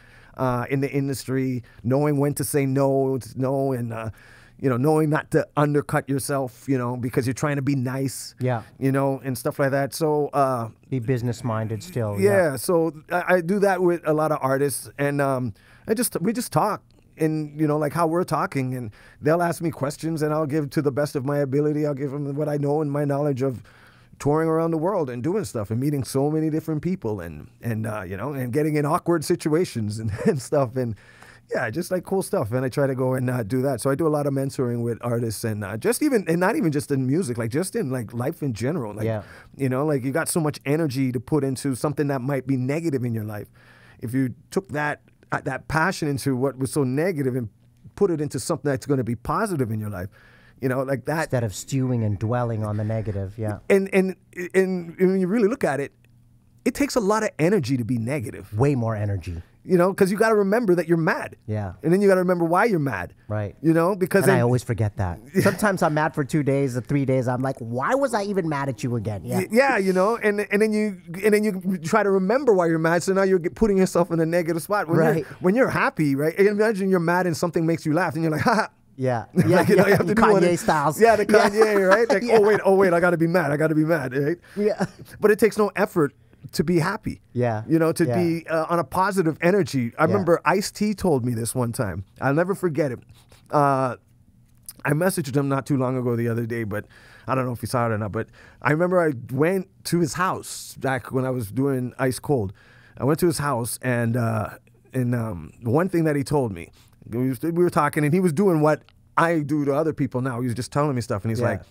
in the industry, knowing when to say no, and knowing not to undercut yourself, because you're trying to be nice, and stuff like that. So be business minded still. Yeah. So I do that with a lot of artists, and we just talk. And, like how we're talking, and they'll ask me questions, and I'll give to the best of my ability. I'll give them what I know and my knowledge of touring around the world and doing stuff and meeting so many different people, and getting in awkward situations and stuff. And yeah, just like cool stuff. And I try to go and do that. So I do a lot of mentoring with artists, and not even just in music, like just in like life in general. Like, like you got so much energy to put into something that might be negative in your life. If you took that passion into what was so negative and put it into something that's going to be positive in your life, like that. Instead of stewing and dwelling on the negative, yeah. And when you really look at it, it takes a lot of energy to be negative. Way more energy. You know, because you got to remember that you're mad. Yeah. And then you got to remember why you're mad. Right. You know, because and I always forget that. Sometimes I'm mad for 2 days or 3 days. I'm like, why was I even mad at you again? Yeah. Yeah, you know, and then you try to remember why you're mad. So now you're putting yourself in a negative spot. When you're happy, right? Imagine you're mad and something makes you laugh, and you're like, ha. Yeah, like, you know, you have to do Kanye styles. Yeah, the Kanye, right? Like, oh wait, I got to be mad. I got to be mad, right? Yeah. But it takes no effort to be happy. Yeah. You know, to be on a positive energy. I remember Ice-T told me this one time. I'll never forget it. I messaged him not too long ago the other day, but I don't know if he saw it or not. But I remember I went to his house back when I was doing Ice Cold. I went to his house, and one thing that he told me, we were talking, and he was doing what I do to other people now. He was just telling me stuff, and he's like,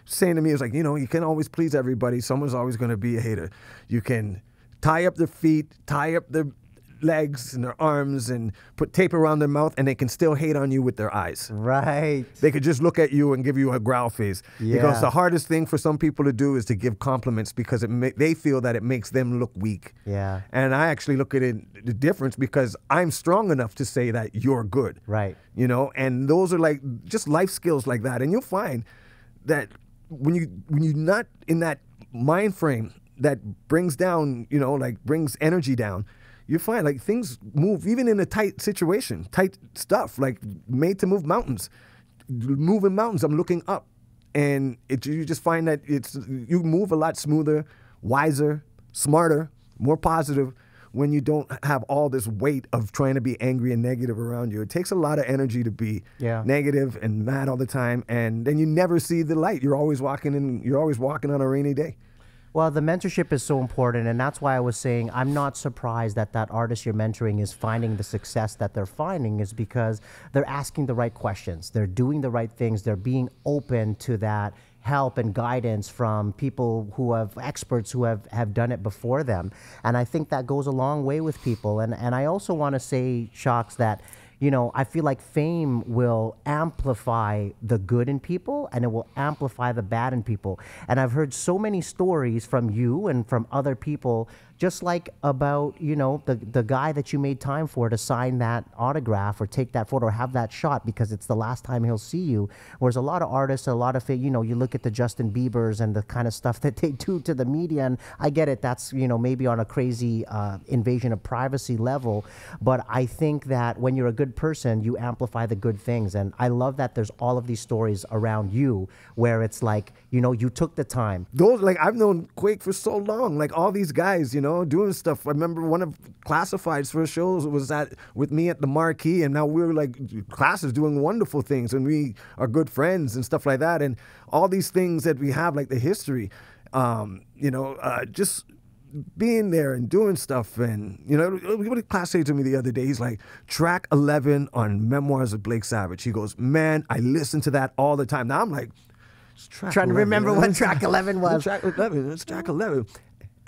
saying to me, he was like, you know, you can't always please everybody. Someone's always going to be a hater. You can tie up their feet, tie up their legs and their arms, and put tape around their mouth, and they can still hate on you with their eyes. Right. They could just look at you and give you a growl face. Yeah. Because the hardest thing for some people to do is to give compliments, because they feel that it makes them look weak. Yeah. And I actually look at it, the difference, because I'm strong enough to say that you're good. Right. You know, and those are like just life skills like that. And you'll find that when you're not in that mind frame that brings down, you know, like brings energy down, you find like things move even in a tight situation, tight stuff, like made to move mountains. Moving mountains, I'm looking up, and you just find that you move a lot smoother, wiser, smarter, more positive when you don't have all this weight of trying to be angry and negative around you. It takes a lot of energy to be negative and mad all the time, and then you never see the light. You're always walking on a rainy day. Well, the mentorship is so important, and that's why I was saying I'm not surprised that artist you're mentoring is finding the success that they're finding, is because they're asking the right questions. They're doing the right things. They're being open to that help and guidance from people who have experts who have done it before them. And I think that goes a long way with people. And I also want to say, Shocks, that you know, I feel like fame will amplify the good in people, and it will amplify the bad in people. And I've heard so many stories from you and from other people, just like about, you know, the guy that you made time for to sign that autograph or take that photo or have that shot because it's the last time he'll see you. Whereas a lot of artists, a lot of, you know, you look at the Justin Biebers and the kind of stuff that they do to the media, and I get it, that's, you know, maybe on a crazy invasion of privacy level, but I think that when you're a good person, you amplify the good things. And I love that there's all of these stories around you where it's like, you know, you took the time. Those, like, I've known Quake for so long, like all these guys, you know, doing stuff. I remember one of Classified's first shows was with me at the Marquee, and now we're like classes doing wonderful things, and we are good friends and stuff like that. And all these things that we have, like the history, you know, just being there and doing stuff. And, you know, what did Class say to me the other day? He's like, track 11 on Memoirs of Blake Savage. He goes, man, I listen to that all the time. Now I'm like, trying to remember what track 11 was. Track 11, it's track 11.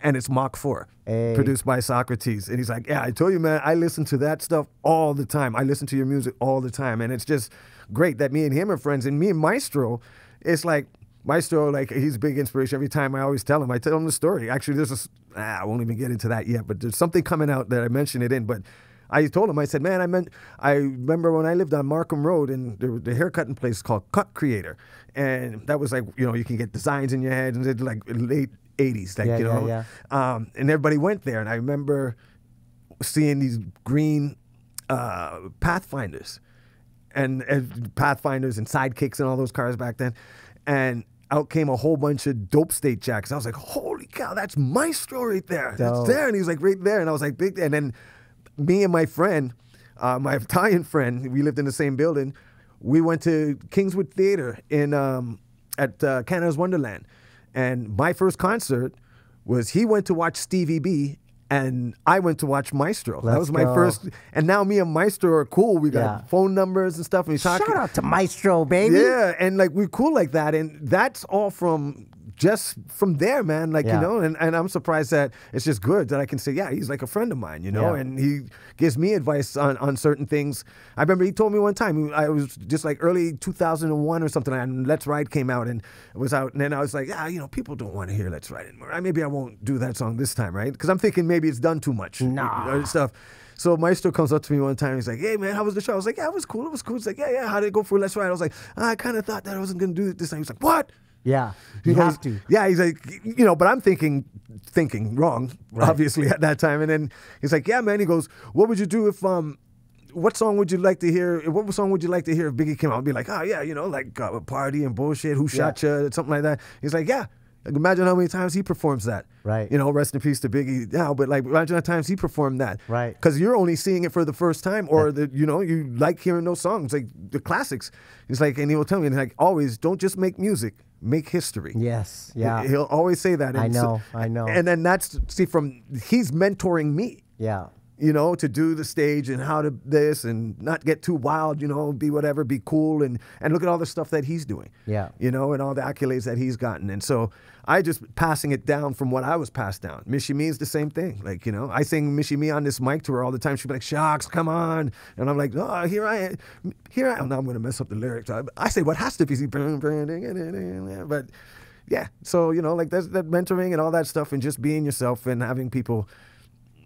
And it's Mach 4, produced by Socrates. And he's like, yeah, I told you, man, I listen to that stuff all the time. I listen to your music all the time. And it's just great that me and him are friends. And me and Maestro, it's like, Maestro, like, he's a big inspiration. Every time I always tell him the story. Actually, there's I won't even get into that yet, but there's something coming out that I mentioned it in. But I told him, I said, man, I remember when I lived on Markham Road, and there was the haircutting place called Cut Creator. And that was like, you know, you can get designs in your head, and it's like late 80s, like, you know. And everybody went there. And I remember seeing these green Pathfinders and Pathfinders and Sidekicks and all those cars back then. And out came a whole bunch of Dope State Jacks. I was like, holy cow, that's Maestro right there. That's there. And he was like, right there. And I was like, big. And then me and my friend, my Italian friend, we lived in the same building. We went to Kingswood Theater at Canada's Wonderland. And my first concert was, he went to watch Stevie B, and I went to watch Maestro. That was my first. And now me and Maestro are cool. We got phone numbers and stuff. And shout out to Maestro, baby. Yeah, and like we're cool like that. And that's all from just from there, man, like, Yeah. you know, and I'm surprised that it's just good that I can say, yeah, he's like a friend of mine, you know, Yeah. and he gives me advice on certain things. I remember he told me one time, I was just like early 2001 or something, and Let's Ride came out and it was out, and then I was like, you know, people don't want to hear Let's Ride anymore. Maybe I won't do that song this time, right? Because I'm thinking maybe it's done too much. Nah. And stuff. So Maestro comes up to me one time. He's like, hey, man, how was the show? I was like, yeah, it was cool. It was cool. He's like, yeah, how did it go for Let's Ride? I was like, I kind of thought that I wasn't going to do it this time. He's like, what? Yeah, He you goes, have to. Yeah, he's like, you know, but I'm thinking wrong, Right. obviously, at that time. And then he's like, yeah, man. He goes, what would you do if, what song would you like to hear? What song would you like to hear if Biggie came out? I'd be like, yeah, you know, like Party and Bullshit, Who Shot Ya, something like that. He's like, yeah. Like, imagine how many times he performs that. Right. You know, rest in peace to Biggie now, but like imagine how many times he performed that. Right. Because you're only seeing it for the first time, or you know, you like hearing those songs, like the classics. He's like, and he will tell me, like, always, don't just make music, make history. Yes, yeah. He'll always say that. I And know. And then he's mentoring me. Yeah. You know, to do the stage and how to this and not get too wild, you know, be whatever, be cool, and look at all the stuff that he's doing. Yeah. You know, and all the accolades that he's gotten. And so I just passing it down from what I was passed down. Missy Me is the same thing. Like, you know, I sing Missy Me on this mic to her all the time. She'd be like, Shocks, come on. And I'm like, oh, here I am. Now I'm going to mess up the lyrics. I say what has to be. But yeah, so, you know, like that mentoring and all that stuff and just being yourself and having people,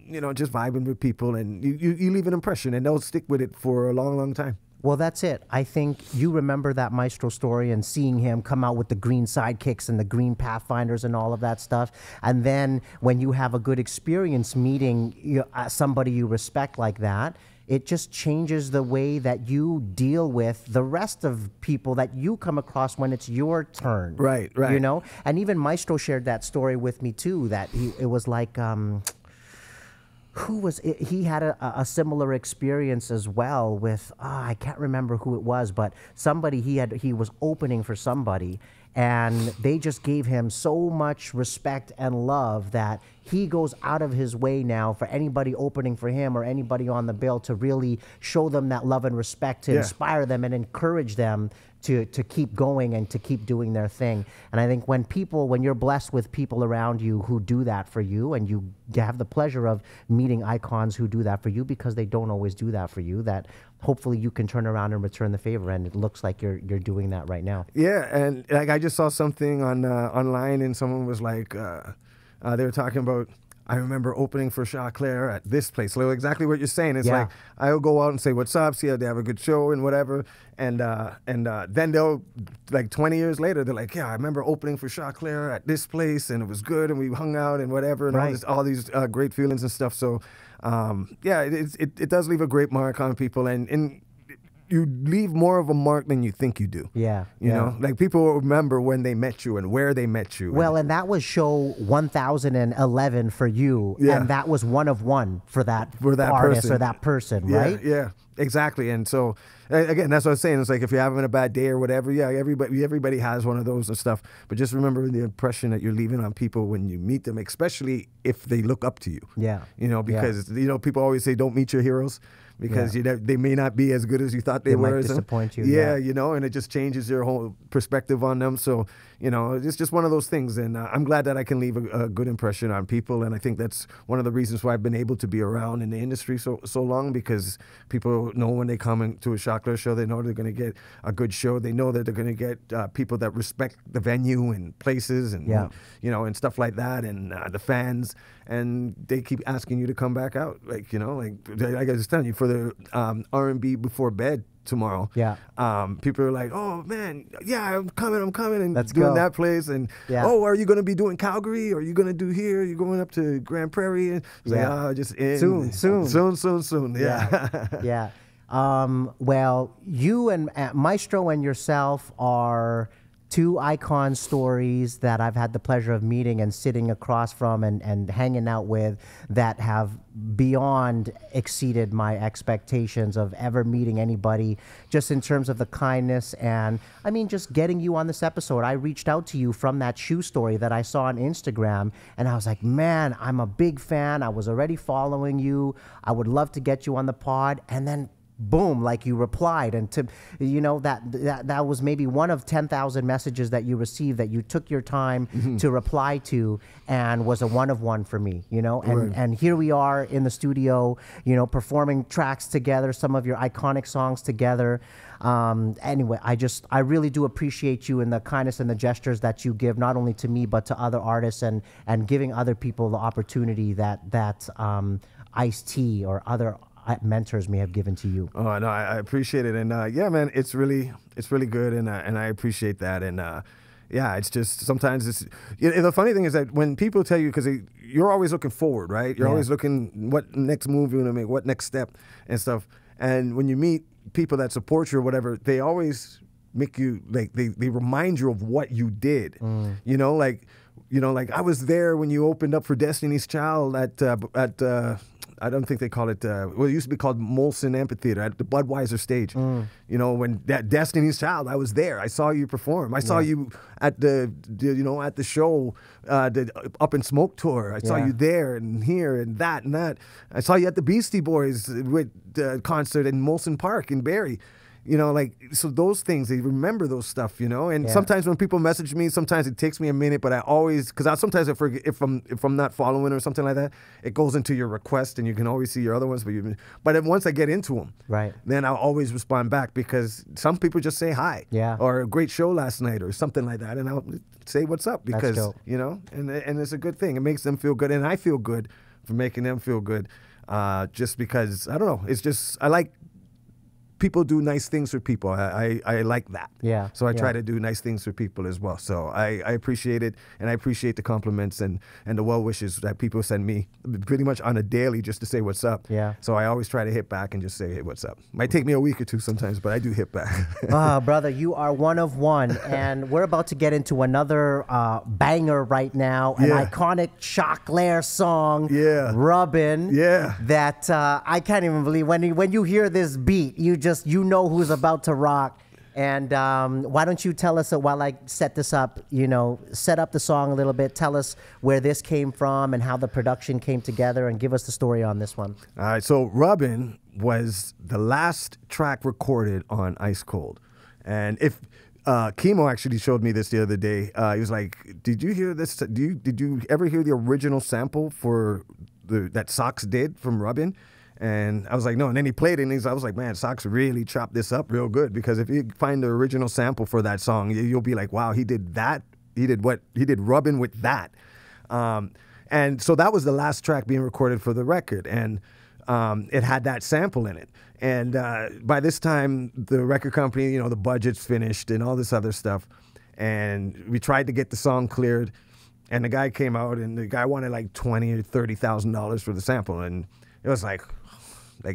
you know, just vibing with people, and you leave an impression, and they'll stick with it for a long, long time. Well, that's it. I think you remember that Maestro story and seeing him come out with the green sidekicks and the green Pathfinders and all of that stuff. And then when you have a good experience meeting somebody you respect like that, it just changes the way that you deal with the rest of people that you come across when it's your turn. Right. You know? And even Maestro shared that story with me too, that it was like... who was it? He had a similar experience as well with I can't remember who it was, but somebody he was opening for somebody, and they just gave him so much respect and love that he goes out of his way now for anybody opening for him or anybody on the bill to really show them that love and respect, to inspire them and encourage them to keep going and to keep doing their thing. And I think when you're blessed with people around you who do that for you, and you have the pleasure of meeting icons who do that for you, because they don't always do that for you, that hopefully you can turn around and return the favor. And it looks like you're doing that right now. Yeah, and like I just saw something on online, and someone was like, they were talking about, I remember opening for Choclair at this place. So exactly what you're saying. It's like I'll go out and say what's up, see how they have a good show and whatever, and then they'll, like 20 years later, they're like, yeah, I remember opening for Choclair at this place, and it was good, and we hung out and whatever, and all these great feelings and stuff. So yeah, it does leave a great mark on people, and you leave more of a mark than you think you do. Yeah. You know, like people will remember when they met you and where they met you. Well, and that was show 1011 for you. Yeah. And that was one of one for that artist person. or that person, Yeah, right? yeah, exactly. And so, again, that's what I was saying. It's like if you're having a bad day or whatever, yeah, everybody has one of those and stuff. But just remember the impression that you're leaving on people when you meet them, especially if they look up to you. Yeah. You know, because, you know, people always say don't meet your heroes, because you know, they may not be as good as you thought they were. Might disappoint you. Yeah, you know, and it just changes your whole perspective on them. So, you know, it's just one of those things. And I'm glad that I can leave a good impression on people. And I think that's one of the reasons why I've been able to be around in the industry so long, because people know when they come into a Choclair show, they know they're going to get a good show. They know that they're going to get people that respect the venue and places and, you know, and stuff like that, and the fans. And they keep asking you to come back out. Like, you know, like I was telling you, for the R&B Before Bed tomorrow. Yeah. People are like, oh man, yeah, I'm coming, and Let's doing go. that place. And oh, are you going to be doing Calgary? Or are you going to do here? Are you going up to Grand Prairie? And it's like, oh, just in. Soon. Yeah. Yeah. Well, you and Maestro and yourself are two icon stories that I've had the pleasure of meeting and sitting across from and hanging out with, that have beyond exceeded my expectations of ever meeting anybody, just in terms of the kindness. And I mean, just getting you on this episode, I reached out to you from that shoe story that I saw on Instagram, and I was like, man, I'm a big fan. I was already following you. I would love to get you on the pod. And then boom, like you replied, and to, you know, that was maybe one of 10,000 messages that you received that you took your time to reply to, and was a one of one for me, you know. And here we are in the studio, you know, performing tracks together, some of your iconic songs together. Anyway, I really do appreciate you and the kindness and the gestures that you give, not only to me but to other artists, and giving other people the opportunity that Ice-T or other mentors may have given to you. Oh no, I appreciate it, and yeah, man, it's really good, and I appreciate that, and yeah, it's just sometimes it's, you know, the funny thing is that when people tell you, because you're always looking forward, right? You're always looking what next move you're gonna make, what next step and stuff, and when you meet people that support you or whatever, they always make you, like, they remind you of what you did, you know, like I was there when you opened up for Destiny's Child at I don't think they call it, well, it used to be called Molson Amphitheater at the Budweiser stage. You know, when that Destiny's Child, I was there. I saw you perform. I saw you at the you know, at the show, the Up in Smoke tour. I saw you there and here and that and that. I saw you at the Beastie Boys with concert in Molson Park in Barrie. You know, like, so those things, they remember those stuff, you know. And sometimes when people message me, sometimes it takes me a minute, but I always, because sometimes I forget, if I'm not following or something like that, it goes into your request, and you can always see your other ones. But then once I get into them, then I'll always respond back, because some people just say hi, or a great show last night or something like that, and I'll say what's up, because you know, and it's a good thing. It makes them feel good, and I feel good for making them feel good, just because, I don't know, it's just, I like people do nice things for people. I like that. Yeah. So I try to do nice things for people as well. So I appreciate it, and I appreciate the compliments and the well wishes that people send me pretty much on a daily, just to say what's up. Yeah. So I always try to hit back and just say, hey, what's up? Might take me a week or two sometimes, but I do hit back. Brother, you are one of one, and we're about to get into another banger right now, an iconic Choclair song, Rubbin. That I can't even believe when you hear this beat, you know who's about to rock. And why don't you tell us, while I set this up, you know, set up the song a little bit, tell us where this came from and how the production came together, and give us the story on this one. All right, so Rubbin was the last track recorded on Ice Cold. And if Chemo actually showed me this the other day, he was like, did you hear this? Did you ever hear the original sample for that Sox did from Rubbin? And I was like, no. And then he played it, and I was like, man, Sox really chopped this up real good, because if you find the original sample for that song, you'll be like, wow, he did that. He did what? He did Rubbin with that. And so that was the last track being recorded for the record, and it had that sample in it. And by this time, the record company, you know, the budget's finished and all this other stuff. And we tried to get the song cleared, and the guy came out, and the guy wanted like $20,000 or $30,000 for the sample, and it was like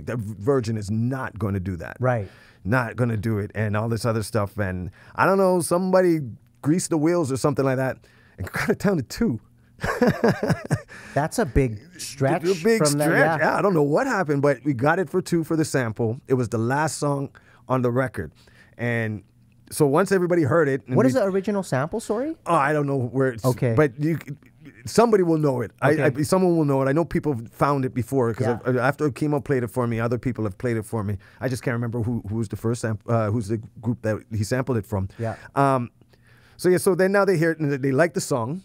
the Virgin is not going to do that. Right. Not going to do it, and all this other stuff. And I don't know, somebody greased the wheels or something like that and got it down to 2. That's a big stretch. A big stretch. Yeah, I don't know what happened, but we got it for 2 for the sample. It was the last song on the record. And so once everybody heard it. What is the original sample, sorry? Oh, I don't know where it's. Okay. But somebody will know it. Okay. Someone will know it. I know people have found it before, because after Chemo played it for me, other people have played it for me. I just can't remember who's the first who's the group that he sampled it from. Yeah. So then now they hear it and they like the song,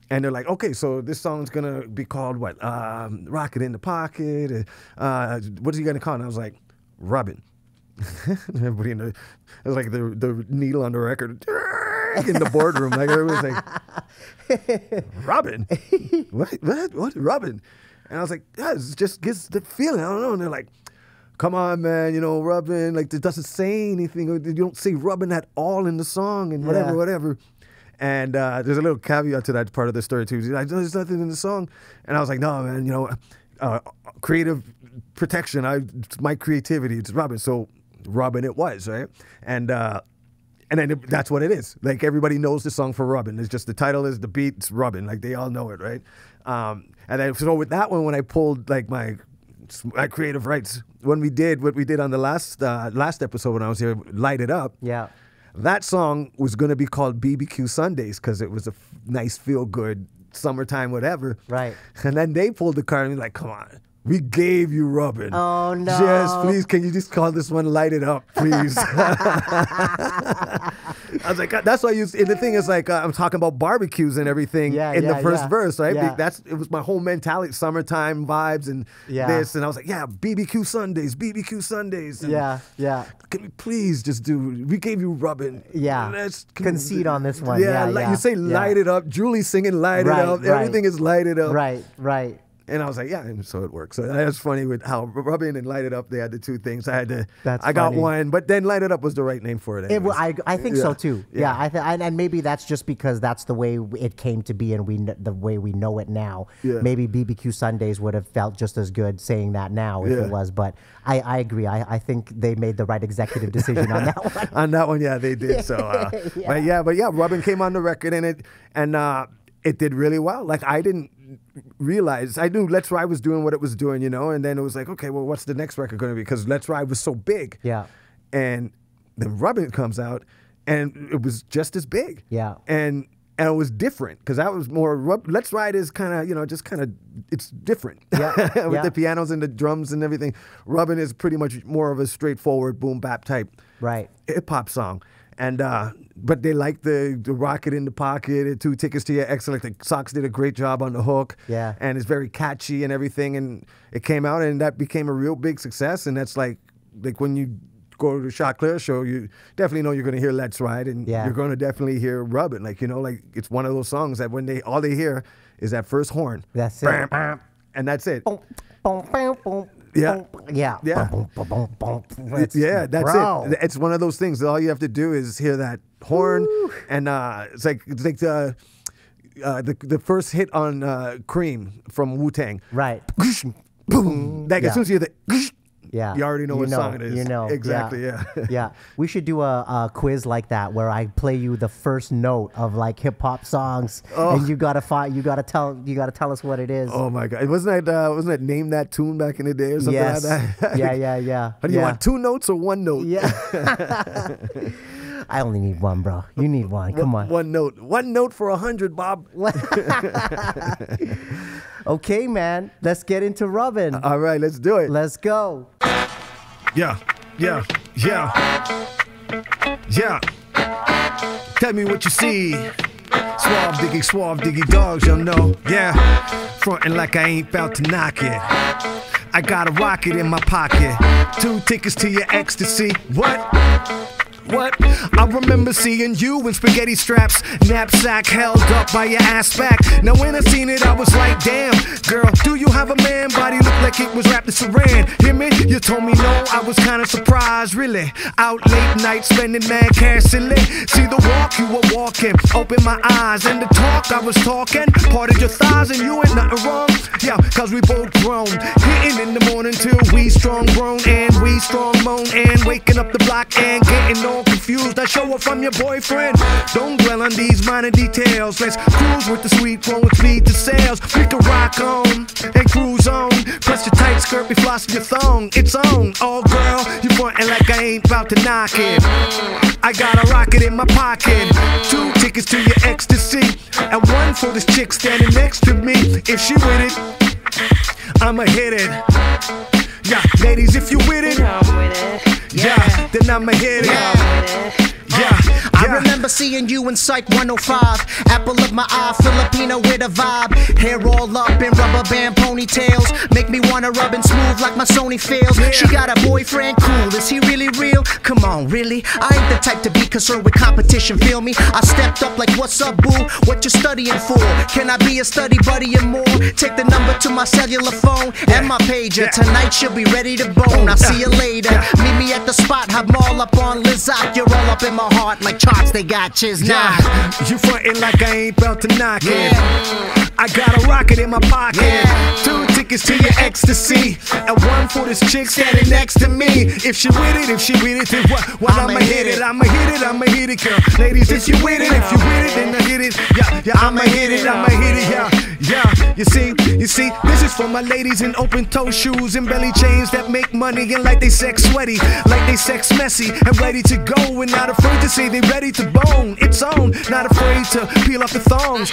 and they're like, okay, so this song's gonna be called what? Rocket in the Pocket. What is he gonna call it? And I was like, Rubbin. Everybody it was like the needle on the record in the boardroom. Like everybody was like, Rubbin? What? Rubbin? And I was like, yeah, it just gets the feeling. I don't know. And they're like, come on, man, you know, Rubbin, like, it doesn't say anything. You don't say Rubbin at all in the song, and whatever. And there's a little caveat to that part of the story, too. He's like, there's nothing in the song. And I was like, no, man, you know, creative protection. It's my creativity. It's Rubbin. So Rubbin it was, right? And then that's what it is. Like, everybody knows the song for Rubbin. It's just the title is the beat, it's Rubbin. Like, they all know it, right? And then so with that one, when I pulled like my creative rights, when we did what we did on the last episode when I was here, Light It Up. Yeah. That song was going to be called BBQ Sundays, because it was a nice, feel-good, summertime, whatever. Right. And then they pulled the card and was like, come on, We gave you Rubbin. Oh, no. Just please, can you just call this one Light It Up, please? I was like, that's why you. And the thing is, like, I'm talking about barbecues and everything in the first verse, right? Yeah. It was my whole mentality, summertime vibes and this, and I was like, yeah, BBQ Sundays, BBQ Sundays. And can we please just do? We gave you Rubbin. Yeah. Let's concede on this one. You say Light It Up. Julie's singing Light It Up. Everything is Light It Up. Right. And I was like, yeah, and so it works. So that's funny with how Rubbin and Light It Up, they had the two things. I got one, but then Light It Up was the right name for it. I think so too. And maybe that's just because that's the way it came to be, and the way we know it now. Maybe BBQ Sundays would have felt just as good saying that now if it was. But I agree. I think they made the right executive decision on that one. On that one, yeah, they did. So, but Rubbin came on the record and it did really well. Like, I didn't realize, I knew Let's Ride was doing what it was doing, you know, and then it was like, okay, well, what's the next record going to be? Because Let's Ride was so big. Yeah. And then Rubbin comes out, and it was just as big. Yeah. And it was different, because that was more, Let's Ride is kind of, you know, just kind of, it's different. Yeah. With the pianos and the drums and everything. Rubbin is pretty much more of a straightforward boom bap type hip-hop song. And but they liked the rocket in the pocket, 2 Tickets to Your Ex. Like, the Sox did a great job on the hook. Yeah. And it's very catchy and everything. And it came out, and that became a real big success. And that's like when you go to the Choclair show, you definitely know you're going to hear Let's Ride, and you're going to definitely hear Rubbin. Like, you know, like, it's one of those songs that when all they hear is that first horn. That's it. And that's it. Yeah. That's it. It's one of those things that all you have to do is hear that horn, and it's like the first hit on Cream from Wu-Tang. Right. Boom. Like, as soon as you hear the you already know what song it is. You know. Exactly, yeah. We should do a quiz like that where I play you the first note of, like, hip hop songs, and you gotta tell us what it is. Oh my God! Wasn't that Name That Tune back in the day or something like that? Yeah. How do you want 2 notes or 1 note? Yeah. I only need one, bro. You need one. Come on. 1 note. 1 note for 100, Bob. Okay, man. Let's get into Rubbin. All right, let's do it. Let's go. Yeah. Tell me what you see. Suave diggy dogs, you know. Yeah. Frontin' like I ain't about to knock it. I got a rocket in my pocket. 2 tickets to your ecstasy. What? I remember seeing you in spaghetti straps, knapsack held up by your ass back. Now when I seen it, I was like, damn, girl, do you have a man? Body looked like it was wrapped in saran. Hear me? You told me no, I was kind of surprised, really. Out late night, spending mad cash, silly. See the walk you were walking, open my eyes, and the talk I was talking, parted your thighs, and you ain't nothing wrong. Yeah, cause we both grown, hitting in the morning till we strong grown, and we strong moan, and waking up the block and getting all confused. I show up, I'm your boyfriend. Don't dwell on these minor details. Let's cruise with the sweet growing speed to sales. We can rock on and cruise on. Press your tight skirt, be flossing your thong. It's on. Oh girl, you frontin' like I ain't about to knock it. I got a rocket in my pocket. 2 tickets to your ecstasy, and 1 for this chick standing next to me. If she with it, I'ma hit it. Yeah, ladies, if you with it, yeah, then I'ma hit it. I remember seeing you in Psych 105. Apple of my eye, Filipino with a vibe. Hair all up in rubber band ponytails. Make me wanna rub and smooth like my Sony feels. She got a boyfriend, cool, is he really real? Come on, really? I ain't the type to be concerned with competition, feel me? I stepped up like, what's up, boo? What you studying for? Can I be a study buddy and more? Take the number to my cellular phone and my pager. Tonight she'll be ready to bone. I'll see you later. Meet me at the spot, have 'em all up on Lizak. You're all up in my heart like charts, they got chiz now. You frontin' like I ain't about to knock it. I got a rocket in my pocket. 2 tickets to your ecstasy, and 1 for this chick standing next to me. If she with it, then what? I'ma hit it, I'ma hit it, girl. Ladies, if you with it, then I hit it. Yeah, I'ma hit it, yeah. Yeah, you see, this is for my ladies in open-toe shoes and belly chains that make money and like they sex sweaty, like they sex messy and ready to go and not afraid to say they ready to bone. It's on, not afraid to peel off the thongs,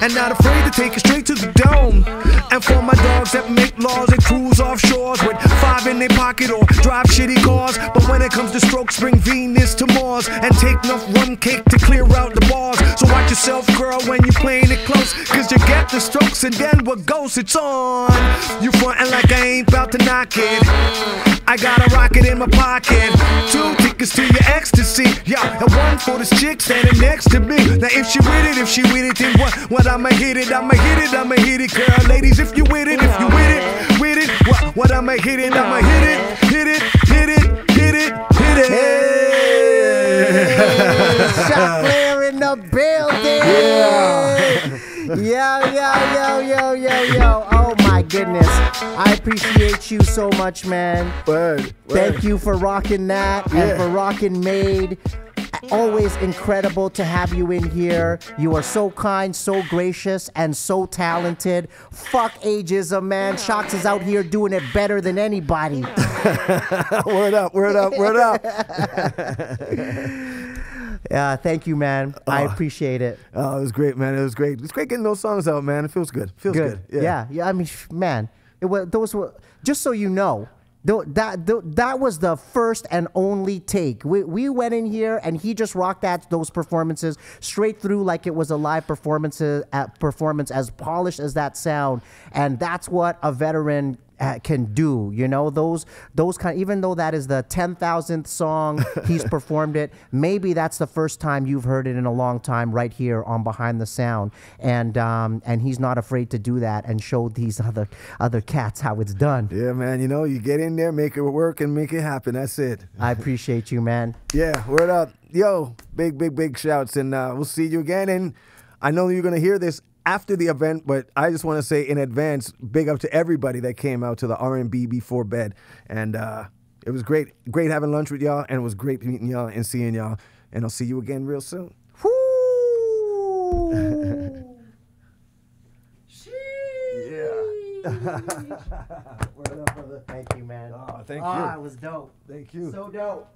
and not afraid to take it straight to the dome. And for my dogs that make laws and cruise offshores with 5 in their pocket or drive shitty cars, but when it comes to strokes, bring Venus to Mars and take enough rum cake to clear out the bars. So watch yourself, girl, when you playing it close, cause you get the strokes and then what goes, it's on. You frontin' like I ain't about to knock it. I got a rocket in my pocket, 2 tickets to your ecstasy, yeah, and 1 for this chick standing next to me. Now if she with it, then what I'ma hit it, girl. Ladies, if you with it, what I'ma hit it, hit it. Choclair in the building. Yo. Oh my goodness. I appreciate you so much, man. Word. Thank you for rocking that and for rocking Made. Always incredible to have you in here. You are so kind, so gracious, and so talented. Fuck ageism, man. Shox is out here doing it better than anybody. Word up. Yeah, thank you, man. I appreciate it. Oh, it was great, man. It was great. It's great getting those songs out, man. It feels good. Feels good. Yeah. I mean, man, those were, just so you know, that was the first and only take. We went in here and he just rocked those performances straight through like it was a live performance, as polished as that sound. And that's what a veteran can do, you know, those kind. Even though that is the 10,000th song he's performed it, maybe that's the first time you've heard it in a long time right here on Behind the Sound, and he's not afraid to do that and show these other cats how it's done. Yeah, man. You know, you get in there, make it work, and make it happen. That's it. I appreciate you, man. Yeah, word up, yo, big shouts, and we'll see you again. And I know you're gonna hear this after the event, but I just want to say in advance, big up to everybody that came out to the R&B before bed. And it was great having lunch with y'all, and it was great meeting y'all and seeing y'all. And I'll see you again real soon. Yeah. Word up, brother. Thank you, man. Oh, thank you. It was dope. Thank you. So dope.